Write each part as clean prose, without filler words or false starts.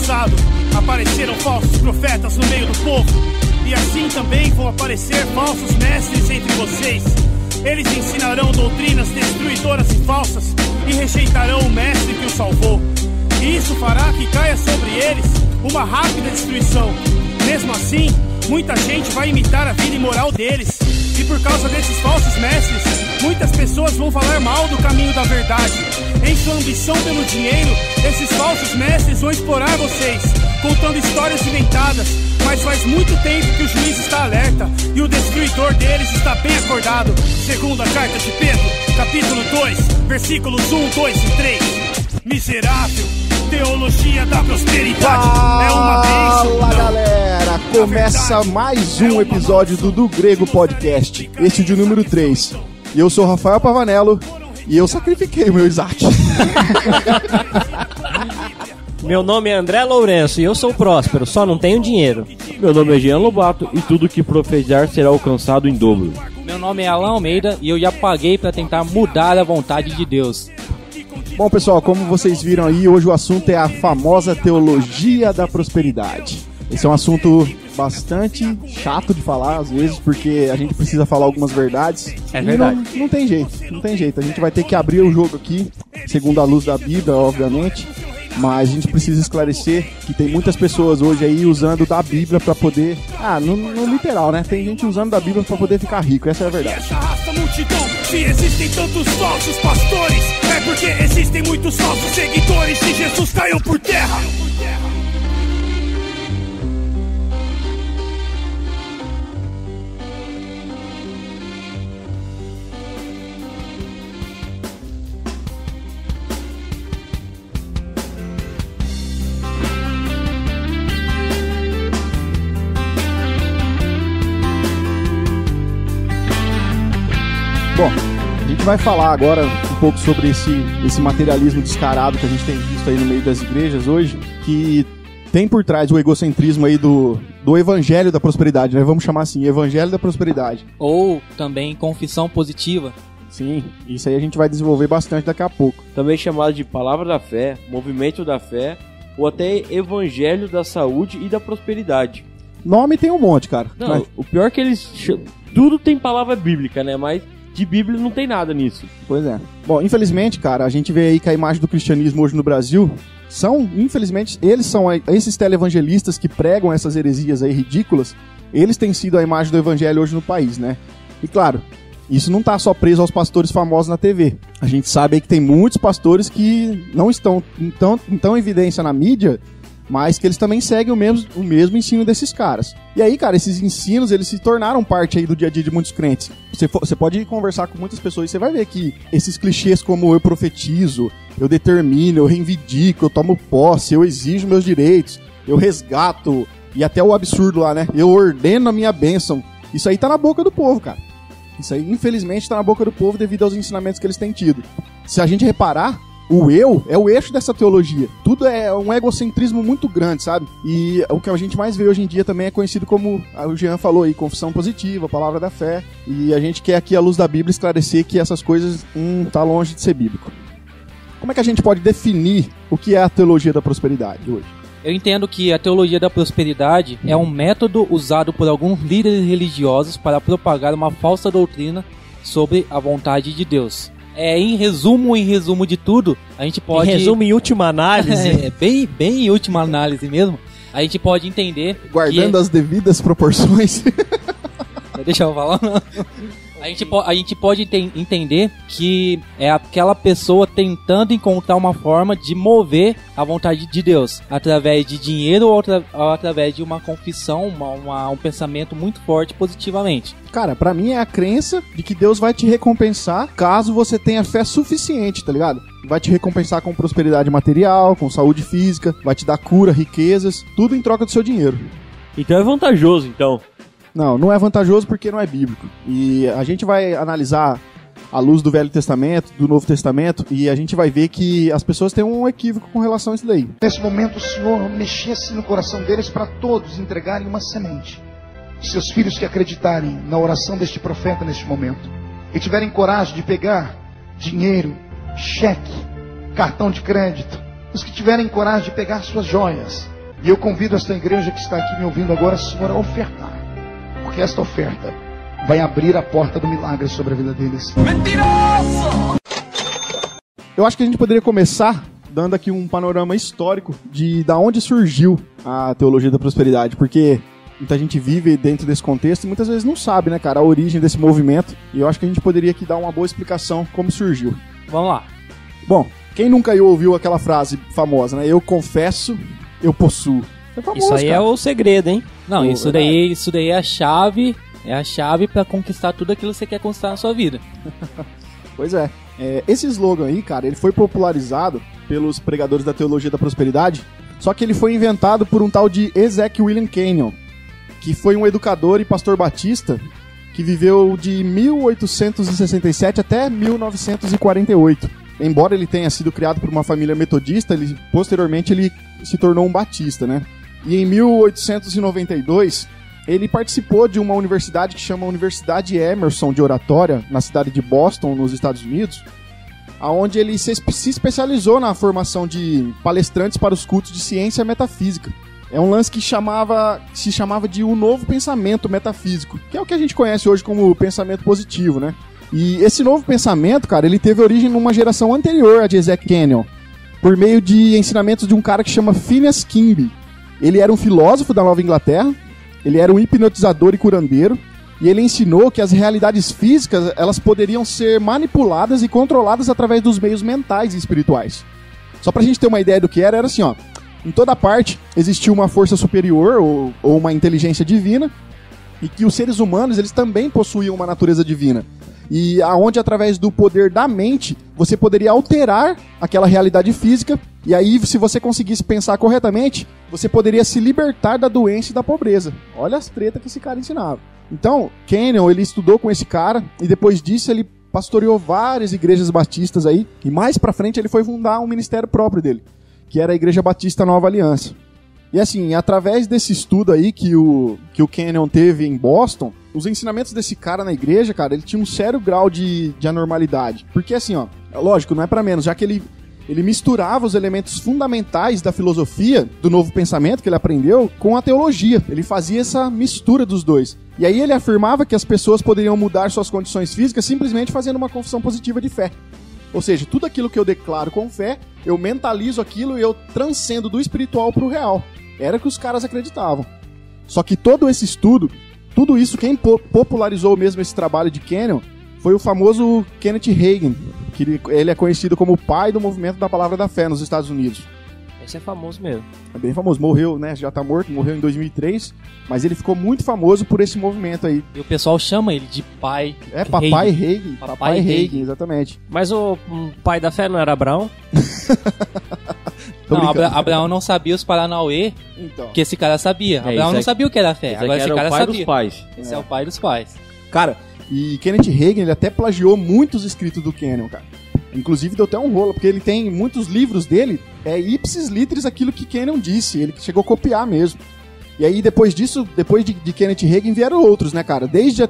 passado apareceram falsos profetas no meio do povo, e assim também vão aparecer falsos mestres entre vocês. Eles ensinarão doutrinas destruidoras e falsas e rejeitarão o mestre que os salvou. E isso fará que caia sobre eles uma rápida destruição. Mesmo assim, muita gente vai imitar a vida imoral deles. E por causa desses falsos mestres, muitas pessoas vão falar mal do caminho da verdade. Em sua ambição pelo dinheiro, esses falsos mestres vão explorar vocês, contando histórias inventadas. Mas faz muito tempo que o juiz está alerta e o destruidor deles está bem acordado. Segundo a carta de Pedro, capítulo 2, versículos 1, 2 e 3. Miserável, teologia da prosperidade é uma bênção. Fala, galera, começa mais um episódio do Grego Podcast, este de número 3. E eu sou o Rafael Pavanello e eu sacrifiquei o meu Isaac. Meu nome é André Lourenço e eu sou próspero, só não tenho dinheiro. Meu nome é Jean Lobato e tudo que profetizar será alcançado em dobro. Meu nome é Alan Almeida e eu já paguei para tentar mudar a vontade de Deus. Bom, pessoal, como vocês viram aí, hoje o assunto é a famosa teologia da prosperidade. Esse é um assunto bastante chato de falar, às vezes, porque a gente precisa falar algumas verdades. É verdade. Não tem jeito. A gente vai ter que abrir o jogo aqui, segundo a luz da Bíblia, obviamente. Mas a gente precisa esclarecer que tem muitas pessoas hoje aí usando da Bíblia pra poder... no literal, né? Tem gente usando da Bíblia pra poder ficar rico, essa é a verdade. Essa raça multidão, se existem tantos falsos pastores, é porque existem muitos falsos seguidores e Jesus caiu por terra. Bom, a gente vai falar agora um pouco sobre esse materialismo descarado que a gente tem visto aí no meio das igrejas hoje, que tem por trás o egocentrismo aí do evangelho da prosperidade, né? Vamos chamar assim, evangelho da prosperidade. Ou também confissão positiva. Sim, isso aí a gente vai desenvolver bastante daqui a pouco. Também chamado de palavra da fé, movimento da fé, ou até evangelho da saúde e da prosperidade. Nome tem um monte, cara. Não, Mas... o pior é que eles... Tudo tem palavra bíblica, né? Mas... de Bíblia não tem nada nisso. Pois é. Bom, infelizmente, cara, a gente vê aí que a imagem do cristianismo hoje no Brasil esses televangelistas que pregam essas heresias aí ridículas, eles têm sido a imagem do evangelho hoje no país, né? E claro, isso não tá só preso aos pastores famosos na TV. A gente sabe aí que tem muitos pastores que não estão em evidência na mídia, mas que eles também seguem o mesmo ensino desses caras. E aí, cara, esses ensinos, eles se tornaram parte aí do dia a dia de muitos crentes. Você pode conversar com muitas pessoas e você vai ver que esses clichês como eu profetizo, eu determino, eu reivindico, eu tomo posse, eu exijo meus direitos, eu resgato, e até o absurdo lá, né? Eu ordeno a minha bênção. Isso aí tá na boca do povo, cara. Isso aí, infelizmente, tá na boca do povo devido aos ensinamentos que eles têm tido. Se a gente reparar, o eu é o eixo dessa teologia. Tudo é um egocentrismo muito grande, sabe? E o que a gente mais vê hoje em dia também é conhecido como, o Jean falou aí, confissão positiva, palavra da fé. E a gente quer aqui, à luz da Bíblia, esclarecer que essas coisas tá longe de ser bíblico. Como é que a gente pode definir o que é a teologia da prosperidade hoje? Eu entendo que a teologia da prosperidade é um método usado por alguns líderes religiosos para propagar uma falsa doutrina sobre a vontade de Deus. Em resumo de tudo, a gente pode... Em resumo, em última análise... bem em última análise mesmo, a gente pode entender... Guardando as devidas proporções... Deixa eu falar. A gente pode entender que é aquela pessoa tentando encontrar uma forma de mover a vontade de Deus através de dinheiro ou através de uma confissão, um pensamento muito forte positivamente. Cara, pra mim é a crença de que Deus vai te recompensar caso você tenha fé suficiente, tá ligado? Vai te recompensar com prosperidade material, com saúde física, vai te dar cura, riquezas, tudo em troca do seu dinheiro. Então é vantajoso, então. Não é vantajoso porque não é bíblico. E a gente vai analisar à luz do Velho Testamento, do Novo Testamento, e a gente vai ver que as pessoas têm um equívoco com relação a isso daí. Nesse momento o Senhor mexesse no coração deles para todos entregarem uma semente. Seus filhos que acreditarem na oração deste profeta neste momento e tiverem coragem de pegar dinheiro, cheque, cartão de crédito, os que tiverem coragem de pegar suas joias E eu convido esta igreja que está aqui me ouvindo agora, Senhor, a ofertar. Porque esta oferta vai abrir a porta do milagre sobre a vida deles. Eu acho que a gente poderia começar dando aqui um panorama histórico de da onde surgiu a teologia da prosperidade, porque muita gente vive dentro desse contexto e muitas vezes não sabe, né, cara, a origem desse movimento. E eu acho que a gente poderia aqui dar uma boa explicação como surgiu. Vamos lá. Bom, quem nunca ouviu aquela frase famosa, né? Eu confesso, eu possuo. É famoso, Isso aí cara. é o segredo, hein? Não, isso daí é a chave. É a chave pra conquistar tudo aquilo que você quer conquistar na sua vida. Pois é. Esse slogan aí, cara, ele foi popularizado pelos pregadores da teologia da prosperidade, só que ele foi inventado por um tal de Ezek William Kenyon, que foi um educador e pastor batista que viveu de 1867 até 1948. Embora ele tenha sido criado por uma família metodista, posteriormente ele se tornou um batista, né? E em 1892, ele participou de uma universidade que chama Universidade Emerson de Oratória, na cidade de Boston, nos Estados Unidos, onde ele se especializou na formação de palestrantes para os cultos de ciência e metafísica. É um lance que se chamava de um novo pensamento metafísico, que é o que a gente conhece hoje como pensamento positivo, né? E esse novo pensamento, cara, ele teve origem numa geração anterior a de Ezek Kenyon, por meio de ensinamentos de um cara que chama Phineas Kimby. Ele era um filósofo da Nova Inglaterra, ele era um hipnotizador e curandeiro, e ele ensinou que as realidades físicas, elas poderiam ser manipuladas e controladas através dos meios mentais e espirituais. Só pra gente ter uma ideia do que era assim, ó. Em toda parte existia uma força superior ou uma inteligência divina, e que os seres humanos, eles também possuíam uma natureza divina. E aonde através do poder da mente você poderia alterar aquela realidade física, e aí se você conseguisse pensar corretamente, você poderia se libertar da doença e da pobreza. Olha as tretas que esse cara ensinava. Então, Kenyon, ele estudou com esse cara, e depois disso ele pastoreou várias igrejas batistas aí, e mais pra frente ele foi fundar um ministério próprio dele, que era a Igreja Batista Nova Aliança. E assim, através desse estudo aí que o Kenyon teve em Boston, os ensinamentos desse cara na igreja, cara, ele tinha um sério grau de anormalidade. Porque assim, ó, lógico, não é pra menos, já que ele misturava os elementos fundamentais da filosofia, do novo pensamento que ele aprendeu, com a teologia. Ele fazia essa mistura dos dois. E aí ele afirmava que as pessoas poderiam mudar suas condições físicas simplesmente fazendo uma confissão positiva de fé. Ou seja, tudo aquilo que eu declaro com fé, eu mentalizo aquilo e eu transcendo do espiritual pro real. Era o que os caras acreditavam. Só que todo esse estudo, tudo isso, quem popularizou mesmo esse trabalho de Kenyon foi o famoso Kenneth Hagin, que ele é conhecido como o pai do movimento da Palavra da Fé nos Estados Unidos. Esse é famoso mesmo. É bem famoso. Morreu, né? Já tá morto, morreu em 2003, mas ele ficou muito famoso por esse movimento aí. E o pessoal chama ele de pai. Papai Hagin. Papai Hagin, exatamente. Mas o pai da fé não era Abraão? Não, Abraão não sabia os Paranauê, então, que esse cara sabia. Abraão não sabia o que era fé, agora esse cara sabia. Dos pais. Esse é o pai dos pais. Cara, e Kenneth Hagin, ele até plagiou muitos escritos do Kenyon, cara. Inclusive deu até um rolo, porque ele tem muitos livros dele, ipsis literis aquilo que Kenyon disse, ele chegou a copiar mesmo. E aí depois disso, depois de Kenneth Hagin vieram outros, né, cara? Desde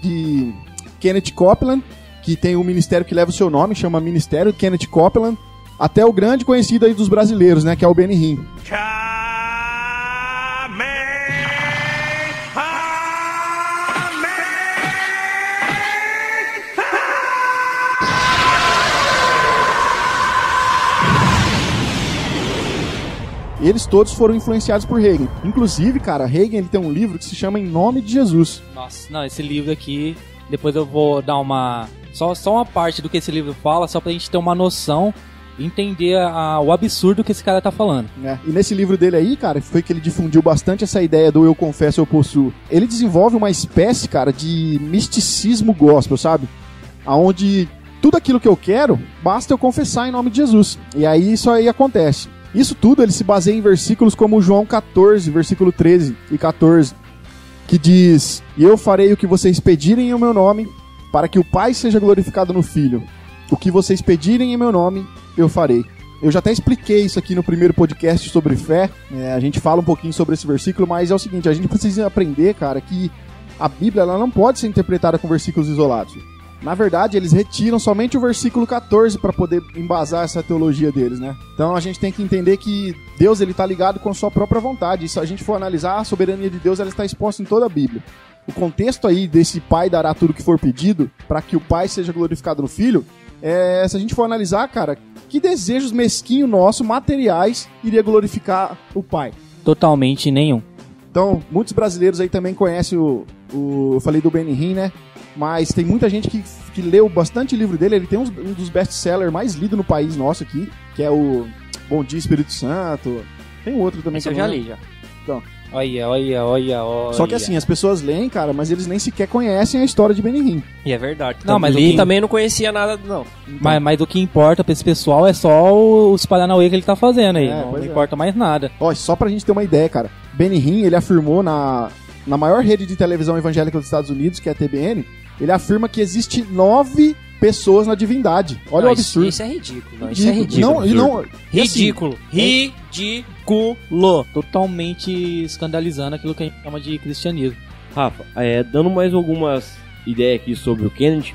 de Kenneth Copeland, que tem um ministério que leva o seu nome, chama Ministério Kenneth Copeland, até o grande conhecido aí dos brasileiros, né, que é o Benny Hinn. Eles todos foram influenciados por Hagin. Inclusive, cara, Hagin, ele tem um livro que se chama Em Nome de Jesus. Nossa, não, esse livro aqui, depois eu vou dar uma... Só uma parte do que esse livro fala, só pra gente ter uma noção e entender o absurdo que esse cara tá falando. E nesse livro dele aí, cara, foi que ele difundiu bastante essa ideia do eu confesso, eu possuo. Ele desenvolve uma espécie, cara, de misticismo gospel, sabe? Onde tudo aquilo que eu quero, basta eu confessar em nome de Jesus. E aí isso aí acontece. Isso tudo ele se baseia em versículos como João 14, versículo 13 e 14, que diz: E eu farei o que vocês pedirem em meu nome, para que o Pai seja glorificado no Filho. O que vocês pedirem em meu nome, eu farei. Eu já até expliquei isso aqui no primeiro podcast sobre fé. A gente fala um pouquinho sobre esse versículo, mas é o seguinte, a gente precisa aprender, cara, que a Bíblia ela não pode ser interpretada com versículos isolados. Na verdade, eles retiram somente o versículo 14 para poder embasar essa teologia deles, né? Então a gente tem que entender que Deus ele tá ligado com a sua própria vontade. E se a gente for analisar, a soberania de Deus ela está exposta em toda a Bíblia. O contexto aí desse pai dará tudo que for pedido para que o pai seja glorificado no filho, se a gente for analisar, cara, que desejos mesquinhos nossos, materiais, iria glorificar o pai? Totalmente nenhum. Então, muitos brasileiros aí também conhecem eu falei do Benny Hinn, né? Mas tem muita gente que leu bastante livro dele. Ele tem um dos best-sellers mais lidos no país nosso aqui, que é o Bom Dia Espírito Santo. Tem outro também. Esse eu já li, já. Então. Olha. Só que assim, as pessoas leem, cara, mas eles nem sequer conhecem a história de Benny Hinn. E é verdade. Não, mas li também não conhecia nada, não. Então. Mas o que importa pra esse pessoal é só os Paranauê que ele tá fazendo aí. Não importa mais nada. Ó, só pra gente ter uma ideia, cara. Benny Hinn, ele afirmou na maior rede de televisão evangélica dos Estados Unidos, que é a TBN, ele afirma que existe 9 pessoas na divindade. Olha o absurdo. Isso é ridículo. Isso é ridículo. Ridículo. Ridículo. Totalmente escandalizando aquilo que a gente chama de cristianismo. Rafa, dando mais algumas ideias aqui sobre o Kennedy,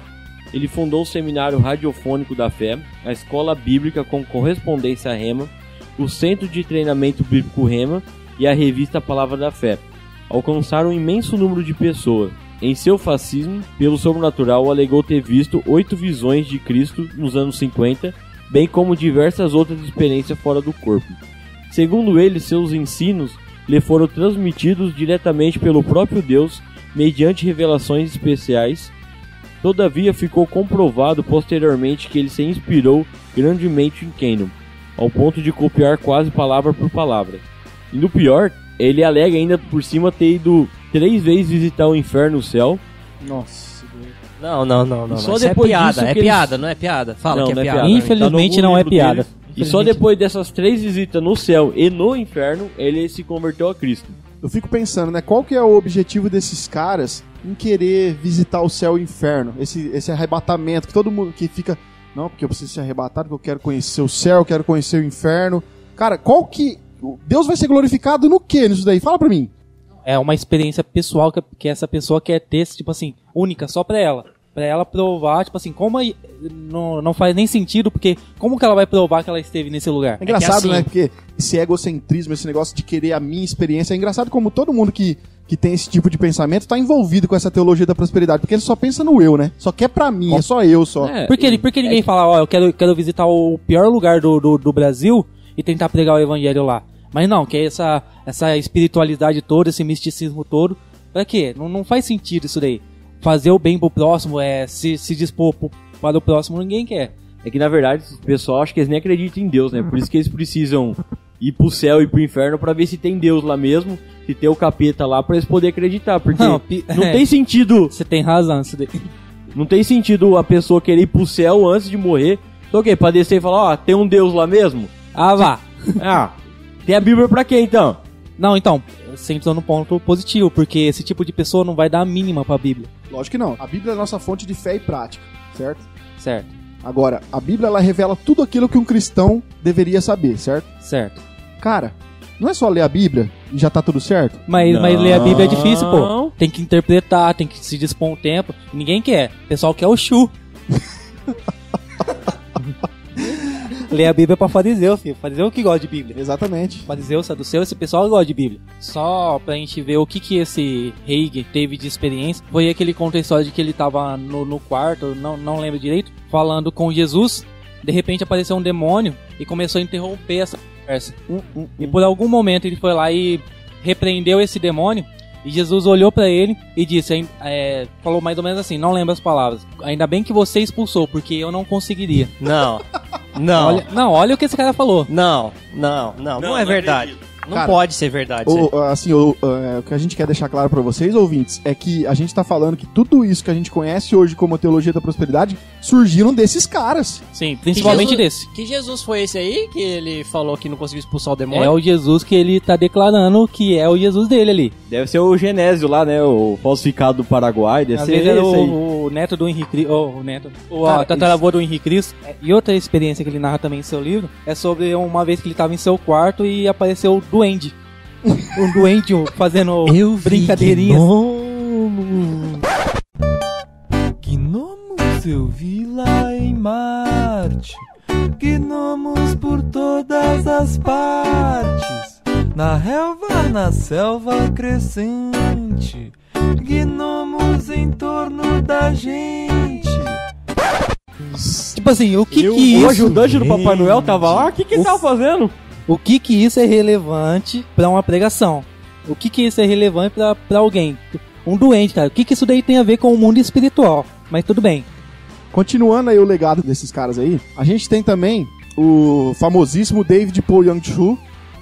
ele fundou o Seminário Radiofônico da Fé, a Escola Bíblica com Correspondência Rema, o Centro de Treinamento Bíblico Rema e a revista Palavra da Fé. Alcançaram um imenso número de pessoas. Em seu fascismo, pelo sobrenatural, alegou ter visto 8 visões de Cristo nos anos 50, bem como diversas outras experiências fora do corpo. Segundo ele, seus ensinos lhe foram transmitidos diretamente pelo próprio Deus, mediante revelações especiais. Todavia, ficou comprovado posteriormente que ele se inspirou grandemente em Cannon, ao ponto de copiar quase palavra por palavra. E no pior, ele alega ainda por cima ter ido 3 vezes visitar o inferno e o céu. Nossa. Não. Só isso depois é piada, disso é que piada, não é piada. Fala não, que é não piada. Infelizmente Tá no não é livro piada. deles. E só depois dessas 3 visitas no céu e no inferno, ele se converteu a Cristo. Eu fico pensando, né? Qual que é o objetivo desses caras em querer visitar o céu e o inferno? Esse arrebatamento, que todo mundo que fica... Não, porque eu preciso ser arrebatado, porque eu quero conhecer o céu, eu quero conhecer o inferno. Cara, qual que... Deus vai ser glorificado no que nisso daí? Fala pra mim. É uma experiência pessoal que essa pessoa quer ter, tipo assim, única, só pra ela. Pra ela provar, tipo assim, como não faz nem sentido, porque como que ela vai provar que ela esteve nesse lugar? É engraçado, assim, né? Porque esse egocentrismo, esse negócio de querer a minha experiência, é engraçado como todo mundo que tem esse tipo de pensamento tá envolvido com essa teologia da prosperidade, porque ele só pensa no eu, né? Só quer pra mim, é só eu, só. Por que ninguém fala, ó, eu quero visitar o pior lugar do Brasil e tentar pregar o evangelho lá? Mas não, que é essa espiritualidade toda, esse misticismo todo. Pra quê? Não faz sentido isso daí. Fazer o bem pro próximo, se dispor para o próximo, ninguém quer. É que na verdade o pessoal acha que eles nem acreditam em Deus, né? Por isso que eles precisam ir pro céu e pro inferno pra ver se tem Deus lá mesmo, se tem o capeta lá, pra eles poderem acreditar. Porque não tem sentido. Você tem razão, isso daí. Não tem sentido a pessoa querer ir pro céu antes de morrer. Então o quê? Pra descer e falar, ó, tem um Deus lá mesmo? Ah, vá. Tem a Bíblia pra quê então? Não, então, você entrou no ponto positivo, porque esse tipo de pessoa não vai dar a mínima pra Bíblia. Lógico que não. A Bíblia é a nossa fonte de fé e prática, certo? Certo. Agora, a Bíblia ela revela tudo aquilo que um cristão deveria saber, certo? Certo. Cara, não é só ler a Bíblia e já tá tudo certo? Mas ler a Bíblia é difícil, pô. Tem que interpretar, tem que se dispor um tempo. Ninguém quer. O pessoal quer o chu. Ler a Bíblia é pra fariseu, filho. Fariseu que gosta de Bíblia. Exatamente. Fariseu, saduceu, esse pessoal gosta de Bíblia. Só pra gente ver o que esse Hagin teve de experiência, foi aquele conto a história de que ele tava no quarto, não lembro direito, falando com Jesus. De repente apareceu um demônio e começou a interromper essa conversa. E por algum momento ele foi lá e repreendeu esse demônio. E Jesus olhou pra ele e disse, falou mais ou menos assim, não lembro as palavras. Ainda bem que você expulsou, porque eu não conseguiria. Não. Olha o que esse cara falou. Não é verdade. Não Cara, pode ser verdade. O que a gente quer deixar claro pra vocês, ouvintes, é que a gente tá falando que tudo isso que a gente conhece hoje como teologia da prosperidade surgiram desses caras. Sim, principalmente desse. Que Jesus foi esse aí que ele falou que não conseguiu expulsar o demônio? É o Jesus que ele tá declarando que é o Jesus dele ali. Deve ser o Genésio lá, né? O falsificado do Paraguai. Deve Às ser vezes era esse aí. o neto do Henrique Cristo. O tataravô do Henrique Cristo. E outra experiência que ele narra também em seu livro é sobre uma vez que ele tava em seu quarto e apareceu o duende. Um duende fazendo brincadeirinhas. Gnomos frente. Gnomos por todas as partes, na relva, na selva crescente. Gnomos em torno da gente. Tipo assim, o que O isso... ajudante do Papai Noel tava lá? O que ele tava fazendo? O que isso é relevante pra uma pregação? O que isso é relevante pra alguém? Um doente, cara. O que isso daí tem a ver com o mundo espiritual? Mas tudo bem. Continuando aí o legado desses caras aí, a gente tem também o famosíssimo David Po Young-Chu,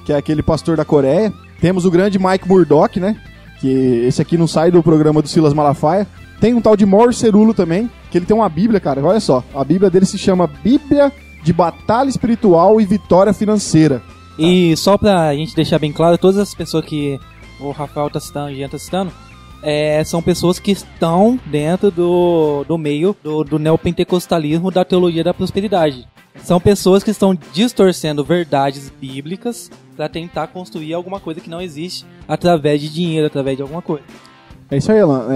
que é aquele pastor da Coreia. Temos o grande Mike Murdock, né? Que esse aqui não sai do programa do Silas Malafaia. Tem um tal de Maurice Cerulo também, que ele tem uma Bíblia, cara. Olha só, a Bíblia dele se chama Bíblia de Batalha Espiritual e Vitória Financeira. E só pra gente deixar bem claro, todas as pessoas que o Rafael tá citando, a gente tá citando, são pessoas que estão dentro do meio do neopentecostalismo da teologia da prosperidade. São pessoas que estão distorcendo verdades bíblicas para tentar construir alguma coisa que não existe através de dinheiro, através de alguma coisa. É isso aí, Alan.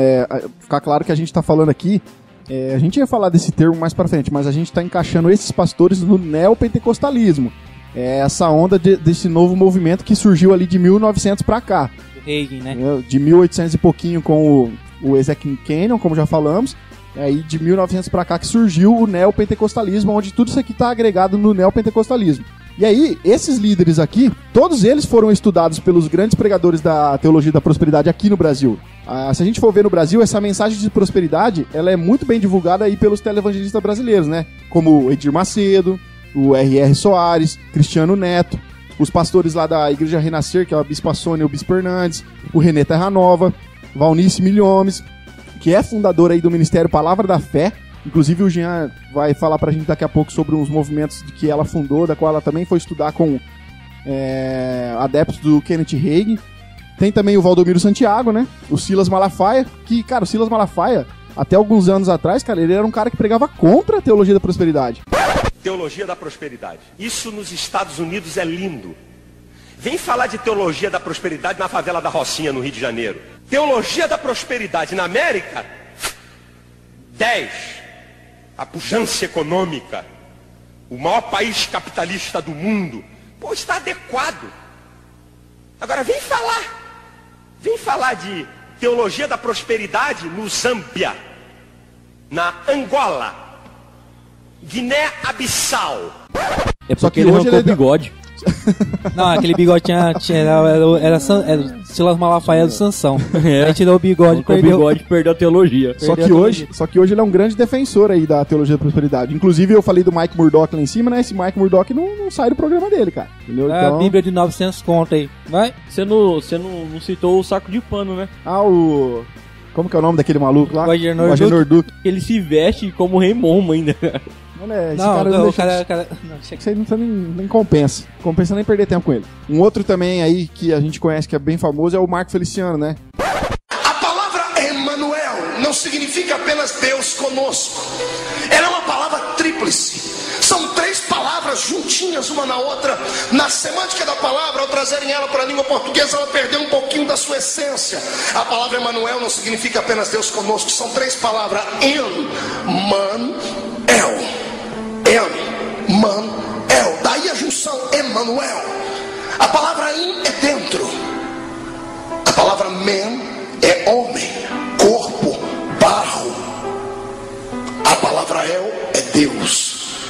Ficar claro que a gente tá falando aqui, a gente ia falar desse termo mais pra frente, mas a gente tá encaixando esses pastores no neopentecostalismo. É essa onda desse novo movimento que surgiu ali de 1900 pra cá. Reagan, né? De 1800 e pouquinho com o Ezekiel Kenyon, como já falamos. Aí de 1900 pra cá que surgiu o neopentecostalismo, onde tudo isso aqui tá agregado no neopentecostalismo. E aí, esses líderes aqui, todos eles foram estudados pelos grandes pregadores da teologia da prosperidade aqui no Brasil. Se a gente for ver no Brasil, essa mensagem de prosperidade, ela é muito bem divulgada aí pelos televangelistas brasileiros, né? Como o Edir Macedo, o R.R. Soares, Cristiano Neto, os pastores lá da Igreja Renascer, que é a Bispa Sônia e o Bispo Hernandes, o René Terra Nova, Valnice Milhomes, que é fundador aí do Ministério Palavra da Fé. Inclusive o Jean vai falar pra gente daqui a pouco sobre uns movimentos que ela fundou, da qual ela também foi estudar com adeptos do Kenneth Hagin. Tem também o Valdomiro Santiago, né? O Silas Malafaia, que, cara, o Silas Malafaia, até alguns anos atrás, cara, ele era um cara que pregava contra a teologia da prosperidade. Teologia da prosperidade. Isso nos Estados Unidos é lindo. Vem falar de teologia da prosperidade na favela da Rocinha, no Rio de Janeiro. Teologia da prosperidade na América, 10. A pujança econômica, o maior país capitalista do mundo, pô, está adequado. Agora vem falar de teologia da prosperidade no Zâmbia, na Angola, Guiné-Abissal. É porque ele arrancou o bigode. Não, aquele bigode era Silas Malafaia do Sansão. Aí tirou o bigode, perdeu a teologia. Só que hoje ele é um grande defensor aí da teologia da prosperidade. Inclusive eu falei do Mike Murdock lá em cima, né? Esse Mike Murdock não sai do programa dele, cara. Entendeu? Então... A Bíblia de 900 conto aí. Vai. Você não citou o saco de pano, né? Como que é o nome daquele maluco lá? Roger Norduc. Ele se veste como Rei Momo ainda. Isso aí não nem compensa. Compensa nem perder tempo com ele. Um outro também aí que a gente conhece que é bem famoso é o Marco Feliciano, né? A palavra Emmanuel não significa apenas Deus conosco. Ela é uma palavra tríplice. São 3 palavras juntinhas uma na outra. Na semântica da palavra, ao trazerem ela para a língua portuguesa, ela perdeu um pouquinho da sua essência. A palavra Emmanuel não significa apenas Deus conosco. São 3 palavras. Emmanuel. Emmanuel. Daí a junção Emmanuel. A palavra in é dentro. A palavra men é homem, corpo, barro. A palavra el é Deus.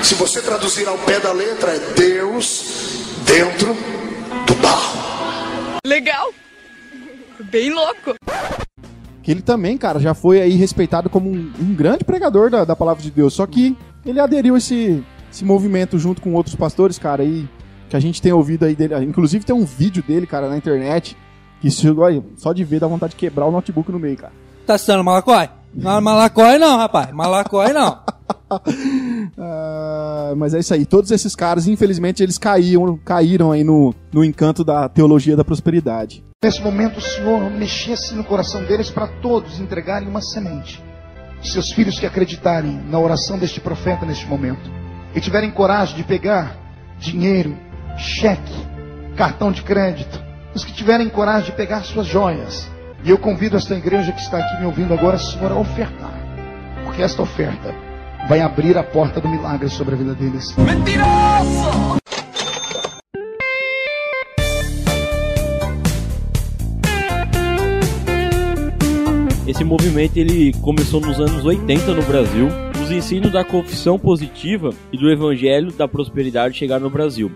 Se você traduzir ao pé da letra, é Deus dentro do barro. Legal. Bem louco. Que ele também, cara, já foi aí respeitado como um grande pregador da palavra de Deus. Só que ele aderiu esse movimento junto com outros pastores, cara, aí que a gente tem ouvido aí dele. Inclusive tem um vídeo dele, cara, na internet, que só de ver dá vontade de quebrar o notebook no meio, cara. Tá citando Malacói? Não, Malacói não, rapaz. Malacói não. Mas é isso aí. Todos esses caras, infelizmente, eles caíram aí no encanto da teologia da prosperidade. Nesse momento o Senhor mexesse no coração deles para todos entregarem uma semente. Seus filhos que acreditarem na oração deste profeta neste momento e tiverem coragem de pegar dinheiro, cheque, cartão de crédito, os que tiverem coragem de pegar suas joias. E eu convido esta igreja que está aqui me ouvindo agora, Senhor, a ofertar. Porque esta oferta vai abrir a porta do milagre sobre a vida deles. Esse movimento ele começou nos anos 80 no Brasil. Os ensinos da confissão positiva e do evangelho da prosperidade chegaram no Brasil.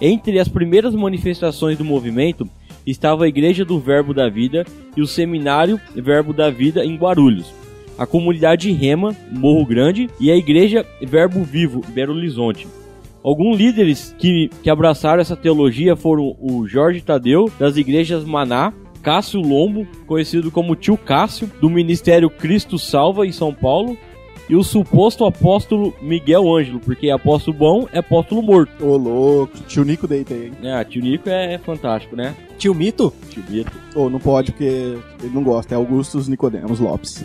Entre as primeiras manifestações do movimento estava a Igreja do Verbo da Vida e o Seminário Verbo da Vida em Guarulhos, a comunidade Rema, Morro Grande, e a Igreja Verbo Vivo, Belo Horizonte. Alguns líderes que abraçaram essa teologia foram o Jorge Tadeu, das igrejas Maná, Cássio Lombo, conhecido como Tio Cássio, do Ministério Cristo Salva, em São Paulo, e o suposto apóstolo Miguel Ângelo, porque apóstolo bom é apóstolo morto. Ô, louco, tio Nico deita aí, hein? Tio Nico é fantástico, né? Tio Mito? Tio Mito. Não pode, porque ele não gosta, é Augustus Nicodemos Lopes.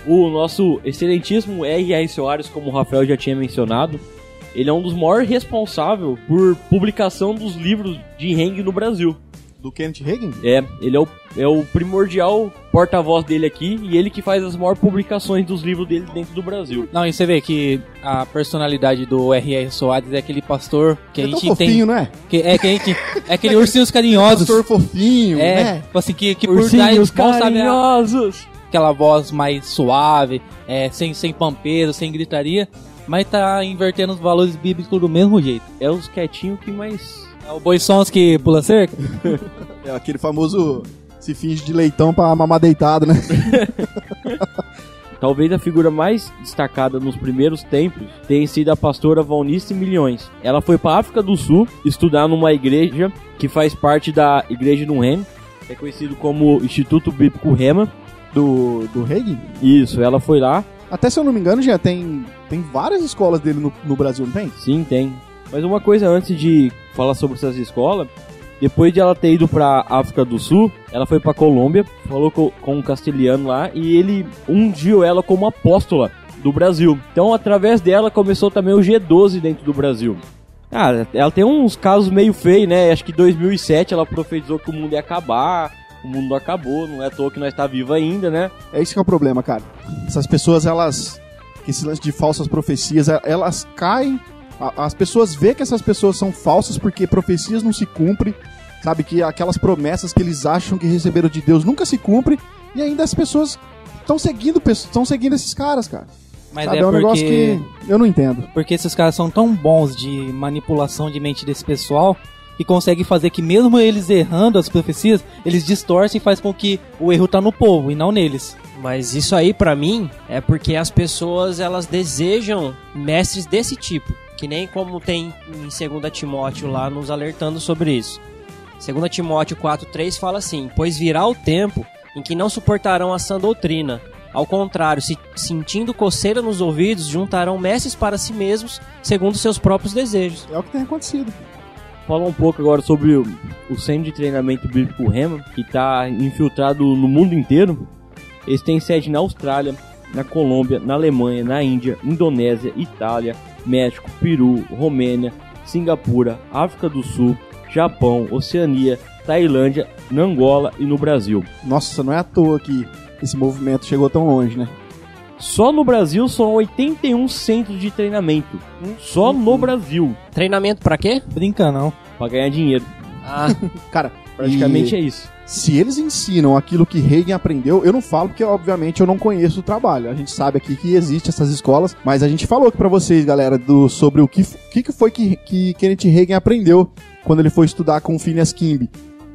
O nosso excelentíssimo R.R. Soares, como o Rafael já tinha mencionado, ele é um dos maiores responsáveis por publicação dos livros de Heng no Brasil. Do Kenneth Hagin? Ele é o primordial porta-voz dele aqui e ele que faz as maiores publicações dos livros dele dentro do Brasil. Não, e você vê que a personalidade do R.R. Soares é aquele pastor que a gente tão fofinho, tem... não é? É aquele ursinhos carinhosos. Pastor fofinho, né? Tipo assim, que por Ursinhos trás, carinhosos. aquela voz mais suave, sem pampeiro, sem gritaria, mas tá invertendo os valores bíblicos do mesmo jeito. É os quietinhos que mais... É o Boi Sons que pula cerca? É aquele famoso se finge de leitão pra mamar deitado, né? Talvez a figura mais destacada nos primeiros tempos tenha sido a pastora Valnice Milhões. Ela foi para a África do Sul estudar numa igreja que faz parte da Igreja do Rema, é conhecido como Instituto Bíblico Rema. Do Hagin? Isso, ela foi lá. Até se eu não me engano, já tem várias escolas dele no Brasil, não tem? Sim, tem. Mas uma coisa antes de falar sobre essas escolas, depois de ela ter ido pra África do Sul, ela foi pra Colômbia, falou com um castelhano lá e ele ungiu ela como apóstola do Brasil. Então, através dela, começou também o G12 dentro do Brasil. Ela tem uns casos meio feios, né? Acho que em 2007 ela profetizou que o mundo ia acabar. O mundo não acabou, não é à toa que nós está vivo ainda, né? É isso que é o problema, cara. Essas pessoas, esse lance de falsas profecias, elas caem... As pessoas veem que essas pessoas são falsas porque profecias não se cumprem, sabe? Que aquelas promessas que eles acham que receberam de Deus nunca se cumprem, e ainda as pessoas estão seguindo esses caras, cara. Mas sabe? é um negócio que eu não entendo. Porque esses caras são tão bons de manipulação de mente desse pessoal que consegue fazer que mesmo eles errando as profecias, eles distorcem e faz com que o erro tá no povo e não neles. Mas isso aí, pra mim, é porque as pessoas, elas desejam mestres desse tipo. Que nem como tem em 2 Timóteo lá nos alertando sobre isso. 2 Timóteo 4,3 fala assim: pois virá o tempo em que não suportarão a sã doutrina. Ao contrário, sentindo coceira nos ouvidos, juntarão mestres para si mesmos, segundo seus próprios desejos. É o que tem acontecido. Falar um pouco agora sobre o Centro de Treinamento Bíblico Rema, que está infiltrado no mundo inteiro. Eles têm sede na Austrália, na Colômbia, na Alemanha, na Índia, Indonésia, Itália, México, Peru, Romênia, Singapura, África do Sul, Japão, Oceania, Tailândia, na Angola e no Brasil. Nossa, não é à toa que esse movimento chegou tão longe, né? Só no Brasil são 81 centros de treinamento. Só no Brasil. Treinamento pra quê? Brinca não. Pra ganhar dinheiro. Cara, praticamente é isso. Se eles ensinam aquilo que Hagin aprendeu, eu não falo porque, obviamente, eu não conheço o trabalho. A gente sabe aqui que existe essas escolas, mas a gente falou aqui pra vocês, galera, sobre o que foi que Kenneth Hagin aprendeu quando ele foi estudar com o Phineas Kimby.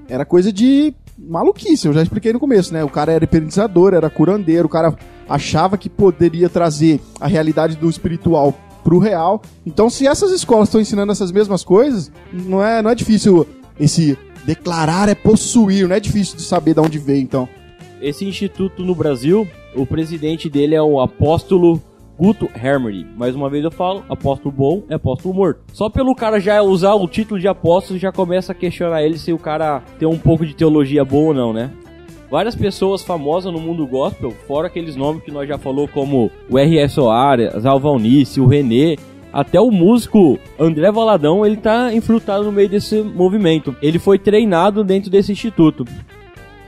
Era coisa de maluquice, eu já expliquei no começo, né? O cara era hipnotizador, era curandeiro, o cara achava que poderia trazer a realidade do espiritual pro real. Então, se essas escolas estão ensinando essas mesmas coisas, não é difícil esse... Declarar é possuir, não é difícil de saber de onde veio, então. Esse instituto no Brasil, o presidente dele é o apóstolo Guto Hermeri. Mais uma vez eu falo, apóstolo bom é apóstolo morto. Só pelo cara já usar o título de apóstolo, já começa a questionar ele se o cara tem um pouco de teologia boa ou não, né? Várias pessoas famosas no mundo gospel, fora aqueles nomes que nós já falou, como o R.R. Soares, a Valnice, o René... Até o músico André Valadão, ele tá infiltrado no meio desse movimento. Ele foi treinado dentro desse instituto.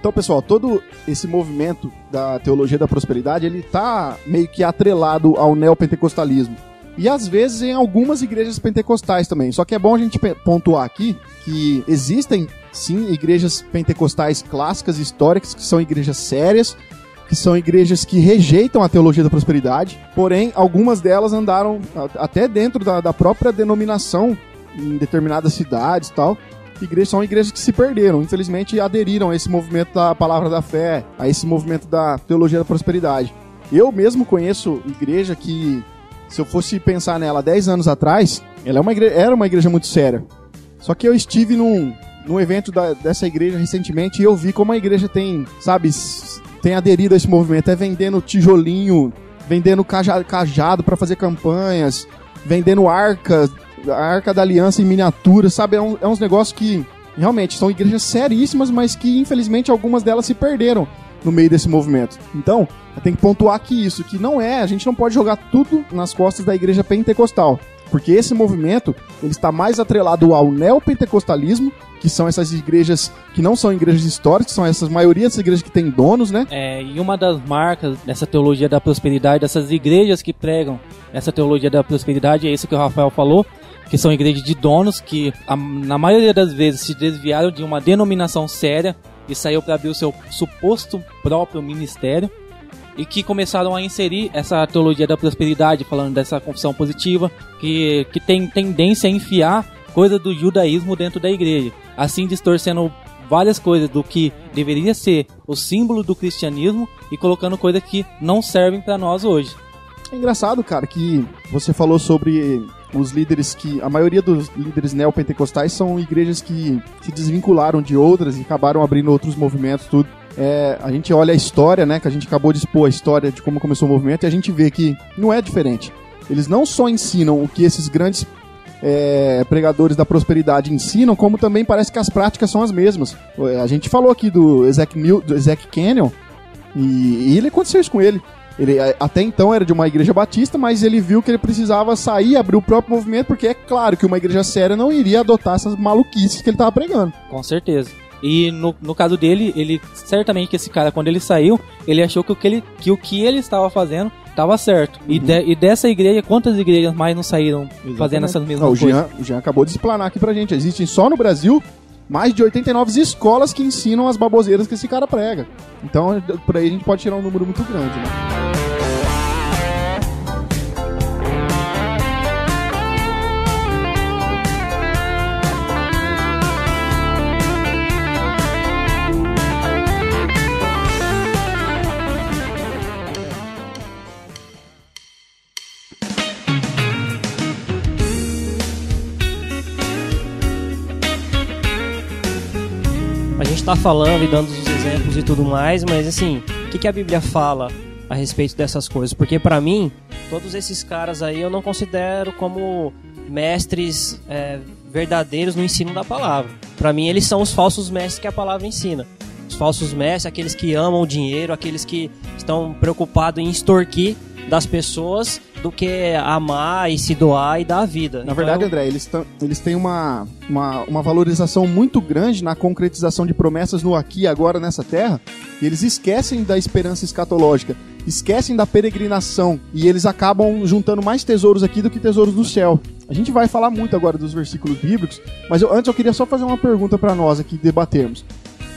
Então, pessoal, todo esse movimento da teologia da prosperidade, ele tá meio que atrelado ao neopentecostalismo. E às vezes em algumas igrejas pentecostais também. Só que é bom a gente pontuar aqui que existem, sim, igrejas pentecostais clássicas, históricas, que são igrejas sérias, que são igrejas que rejeitam a teologia da prosperidade. Porém, algumas delas andaram até dentro da própria denominação, em determinadas cidades e tal. São igrejas que se perderam, infelizmente aderiram a esse movimento da palavra da fé, a esse movimento da teologia da prosperidade. Eu mesmo conheço igreja que, se eu fosse pensar nela 10 anos atrás, ela era uma igreja muito séria. Só que eu estive num evento dessa igreja recentemente e eu vi como a igreja tem aderido a esse movimento, vendendo tijolinho, vendendo cajado para fazer campanhas, vendendo a Arca da Aliança em miniatura, sabe? É uns negócios que realmente são igrejas seríssimas, mas que infelizmente algumas delas se perderam no meio desse movimento. Então, tem que pontuar aqui isso, que a gente não pode jogar tudo nas costas da igreja pentecostal, porque esse movimento, ele está mais atrelado ao neopentecostalismo, que são essas igrejas que não são igrejas históricas, são essas maioria dessas igrejas que têm donos, né? E uma das marcas dessa teologia da prosperidade, dessas igrejas que pregam essa teologia da prosperidade, é isso que o Rafael falou, que são igrejas de donos que, na maioria das vezes, se desviaram de uma denominação séria e saiu para abrir o seu suposto próprio ministério, e que começaram a inserir essa teologia da prosperidade, falando dessa confissão positiva, que tem tendência a enfiar coisa do judaísmo dentro da igreja, assim distorcendo várias coisas do que deveria ser o símbolo do cristianismo e colocando coisas que não servem para nós hoje. É engraçado, cara, que você falou sobre os líderes a maioria dos líderes neopentecostais são igrejas que se desvincularam de outras e acabaram abrindo outros movimentos, tudo. A gente olha a história, né, que a gente acabou de expor a história de como começou o movimento, e a gente vê que não é diferente. Eles não só ensinam o que esses grandes pregadores da prosperidade ensinam, como também parece que as práticas são as mesmas. A gente falou aqui do Ezek Kenyon, e ele aconteceu isso com ele. Ele até então era de uma igreja batista, mas ele viu que ele precisava sair e abrir o próprio movimento, porque é claro que uma igreja séria não iria adotar essas maluquices que ele estava pregando. Com certeza. E no caso dele, ele certamente que esse cara, quando ele saiu, ele achou que o que ele estava fazendo estava certo. Uhum. E dessa igreja, quantas igrejas mais não saíram fazendo essas mesmas coisas? O Jean acabou de explanar aqui pra gente. Existem só no Brasil mais de 89 escolas que ensinam as baboseiras que esse cara prega. Então, por aí a gente pode tirar um número muito grande, né? A gente tá falando e dando os exemplos e tudo mais, mas assim, o que a Bíblia fala a respeito dessas coisas? Porque pra mim, todos esses caras aí eu não considero como mestres verdadeiros no ensino da palavra. Pra mim, eles são os falsos mestres que a palavra ensina. Os falsos mestres, aqueles que amam o dinheiro, aqueles que estão preocupados em extorquir das pessoas do que amar e se doar e dar a vida. Na verdade, André, eles têm uma valorização muito grande na concretização de promessas no aqui e agora nessa terra, e eles esquecem da esperança escatológica, esquecem da peregrinação, e eles acabam juntando mais tesouros aqui do que tesouros do céu. A gente vai falar muito agora dos versículos bíblicos, mas antes eu queria só fazer uma pergunta para nós aqui debatermos.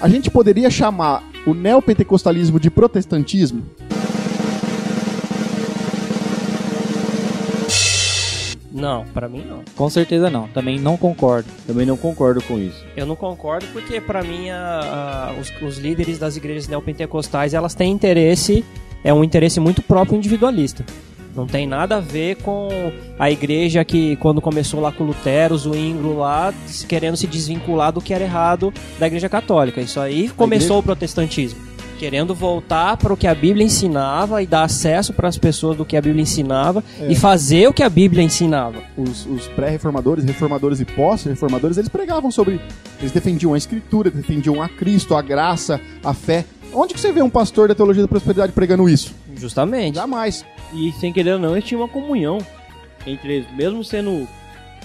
A gente poderia chamar o neopentecostalismo de protestantismo? Não, pra mim não. Com certeza não, também não concordo. Também não concordo com isso. Eu não concordo porque pra mim os líderes das igrejas neopentecostais, elas têm interesse, um interesse muito próprio individualista. Não tem nada a ver com a igreja que quando começou lá com Lutero, o Zwinglio lá, querendo se desvincular do que era errado da igreja católica. Isso aí começou o protestantismo. Querendo voltar para o que a Bíblia ensinava e dar acesso para as pessoas do que a Bíblia ensinava e fazer o que a Bíblia ensinava. Os pré-reformadores, reformadores e pós-reformadores, eles pregavam sobre... Eles defendiam a Escritura, defendiam a Cristo, a graça, a fé. Onde que você vê um pastor da teologia da prosperidade pregando isso? Justamente. Jamais. E sem querer ou não, eles tinham uma comunhão entre eles. Mesmo sendo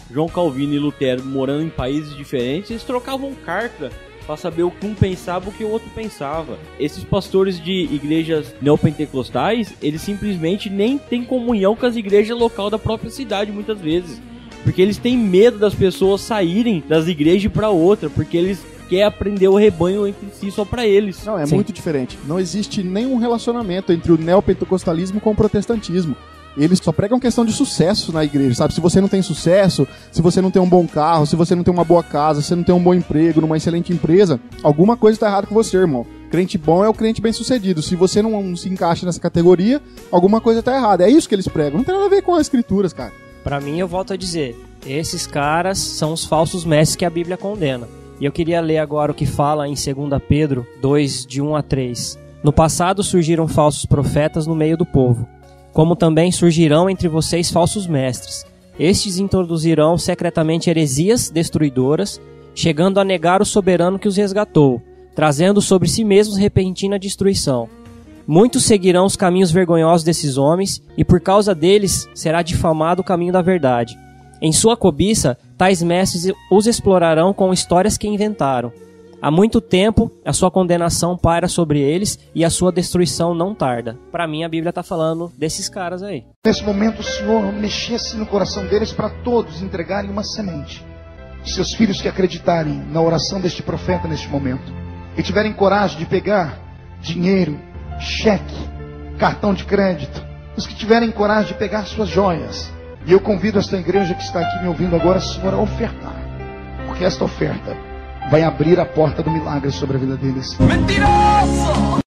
João Calvino e Lutero morando em países diferentes, eles trocavam carta para saber o que um pensava e o que o outro pensava. Esses pastores de igrejas neopentecostais, eles simplesmente nem têm comunhão com as igrejas local da própria cidade, muitas vezes. Porque eles têm medo das pessoas saírem das igrejas para outra, porque eles querem aprender o rebanho entre si só para eles. Não, é muito diferente. Não existe nenhum relacionamento entre o neopentecostalismo com o protestantismo. Eles só pregam questão de sucesso na igreja, sabe? Se você não tem sucesso, se você não tem um bom carro, se você não tem uma boa casa, se você não tem um bom emprego, numa excelente empresa, alguma coisa tá errada com você, irmão. Crente bom é o crente bem-sucedido. Se você não se encaixa nessa categoria, alguma coisa tá errada. É isso que eles pregam. Não tem nada a ver com as escrituras, cara. Pra mim, eu volto a dizer, esses caras são os falsos mestres que a Bíblia condena. E eu queria ler agora o que fala em 2 Pedro 2, de 1 a 3. No passado surgiram falsos profetas no meio do povo, como também surgirão entre vocês falsos mestres. Estes introduzirão secretamente heresias destruidoras, chegando a negar o soberano que os resgatou, trazendo sobre si mesmos repentina destruição. Muitos seguirão os caminhos vergonhosos desses homens, e por causa deles será difamado o caminho da verdade. Em sua cobiça, tais mestres os explorarão com histórias que inventaram. Há muito tempo, a sua condenação paira sobre eles e a sua destruição não tarda. Pra mim, a Bíblia tá falando desses caras aí. Nesse momento, o Senhor mexesse no coração deles para todos entregarem uma semente. Seus filhos que acreditarem na oração deste profeta neste momento e tiverem coragem de pegar dinheiro, cheque, cartão de crédito, os que tiverem coragem de pegar suas joias. E eu convido esta igreja que está aqui me ouvindo agora, Senhor, a ofertar. Porque esta oferta vai abrir a porta do milagre sobre a vida deles. Mentiroso!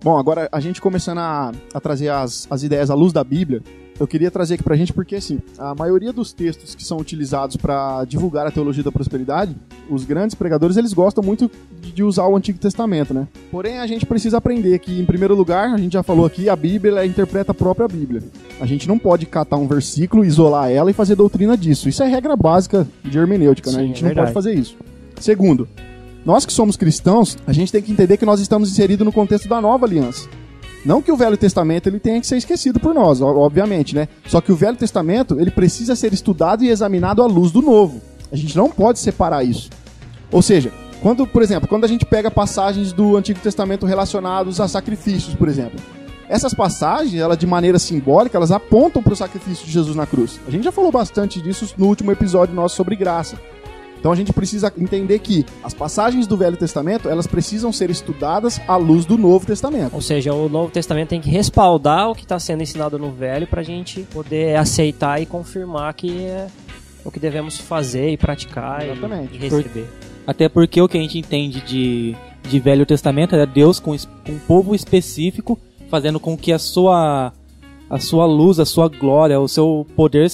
Bom, agora a gente começando a trazer as ideias à luz da Bíblia, eu queria trazer aqui pra gente porque, assim, a maioria dos textos que são utilizados para divulgar a teologia da prosperidade, os grandes pregadores, eles gostam muito de usar o Antigo Testamento, né? Porém, a gente precisa aprender que, em primeiro lugar, a gente já falou aqui, a Bíblia, ela interpreta a própria Bíblia. A gente não pode catar um versículo, isolar ela e fazer doutrina disso. Isso é regra básica de hermenêutica, né? A gente não pode fazer isso. Segundo, nós que somos cristãos, a gente tem que entender que nós estamos inseridos no contexto da nova aliança. Não que o Velho Testamento ele tenha que ser esquecido por nós, obviamente, né? Só que o Velho Testamento ele precisa ser estudado e examinado à luz do Novo. A gente não pode separar isso. Ou seja, por exemplo, quando a gente pega passagens do Antigo Testamento relacionados a sacrifícios, por exemplo, essas passagens, elas de maneira simbólica, elas apontam para o sacrifício de Jesus na cruz. A gente já falou bastante disso no último episódio nosso sobre graça. Então a gente precisa entender que as passagens do Velho Testamento, elas precisam ser estudadas à luz do Novo Testamento. Ou seja, o Novo Testamento tem que respaldar o que está sendo ensinado no Velho para a gente poder aceitar e confirmar que é o que devemos fazer e praticar. Exatamente. E receber. Até porque o que a gente entende de Velho Testamento é Deus com um povo específico, fazendo com que a sua luz, a sua glória, o seu poder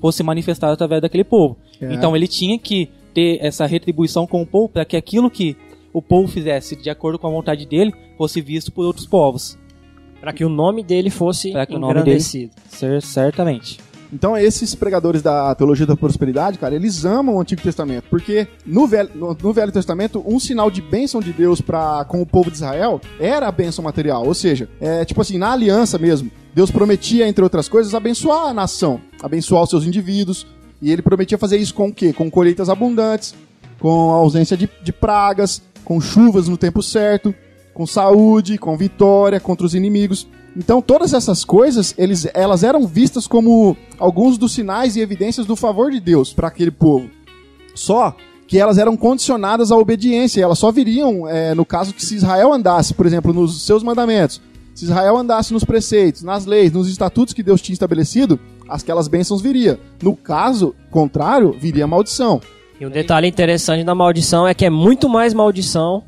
fosse manifestado através daquele povo. Então ele tinha que ter essa retribuição com o povo para que aquilo que o povo fizesse de acordo com a vontade dele fosse visto por outros povos. Para que o nome dele fosse engrandecido. Certamente. Então esses pregadores da teologia da prosperidade, cara, eles amam o Antigo Testamento, porque no Velho Testamento um sinal de bênção de Deus com o povo de Israel era a bênção material, ou seja, tipo assim, na aliança mesmo, Deus prometia, entre outras coisas, abençoar a nação, abençoar os seus indivíduos, e ele prometia fazer isso com o quê? Com colheitas abundantes, com a ausência de pragas, com chuvas no tempo certo, com saúde, com vitória contra os inimigos. Então todas essas coisas, elas eram vistas como alguns dos sinais e evidências do favor de Deus para aquele povo. Só que elas eram condicionadas à obediência, elas só viriam no caso que se Israel andasse, por exemplo, nos seus mandamentos, se Israel andasse nos preceitos, nas leis, nos estatutos que Deus tinha estabelecido, aquelas bênçãos viriam. No caso contrário, viria a maldição. E um detalhe interessante da maldição é que é muito mais maldição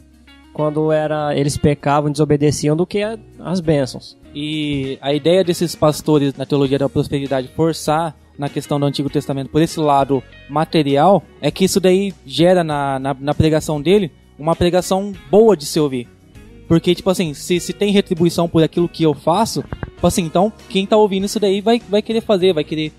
quando eles pecavam, desobedeciam, do que as bênçãos. E a ideia desses pastores na teologia da prosperidade forçar na questão do Antigo Testamento por esse lado material é que isso daí gera na pregação dele uma pregação boa de se ouvir. Porque, tipo assim, se tem retribuição por aquilo que eu faço, tipo assim, então quem tá ouvindo isso daí vai querer fazer, vai querer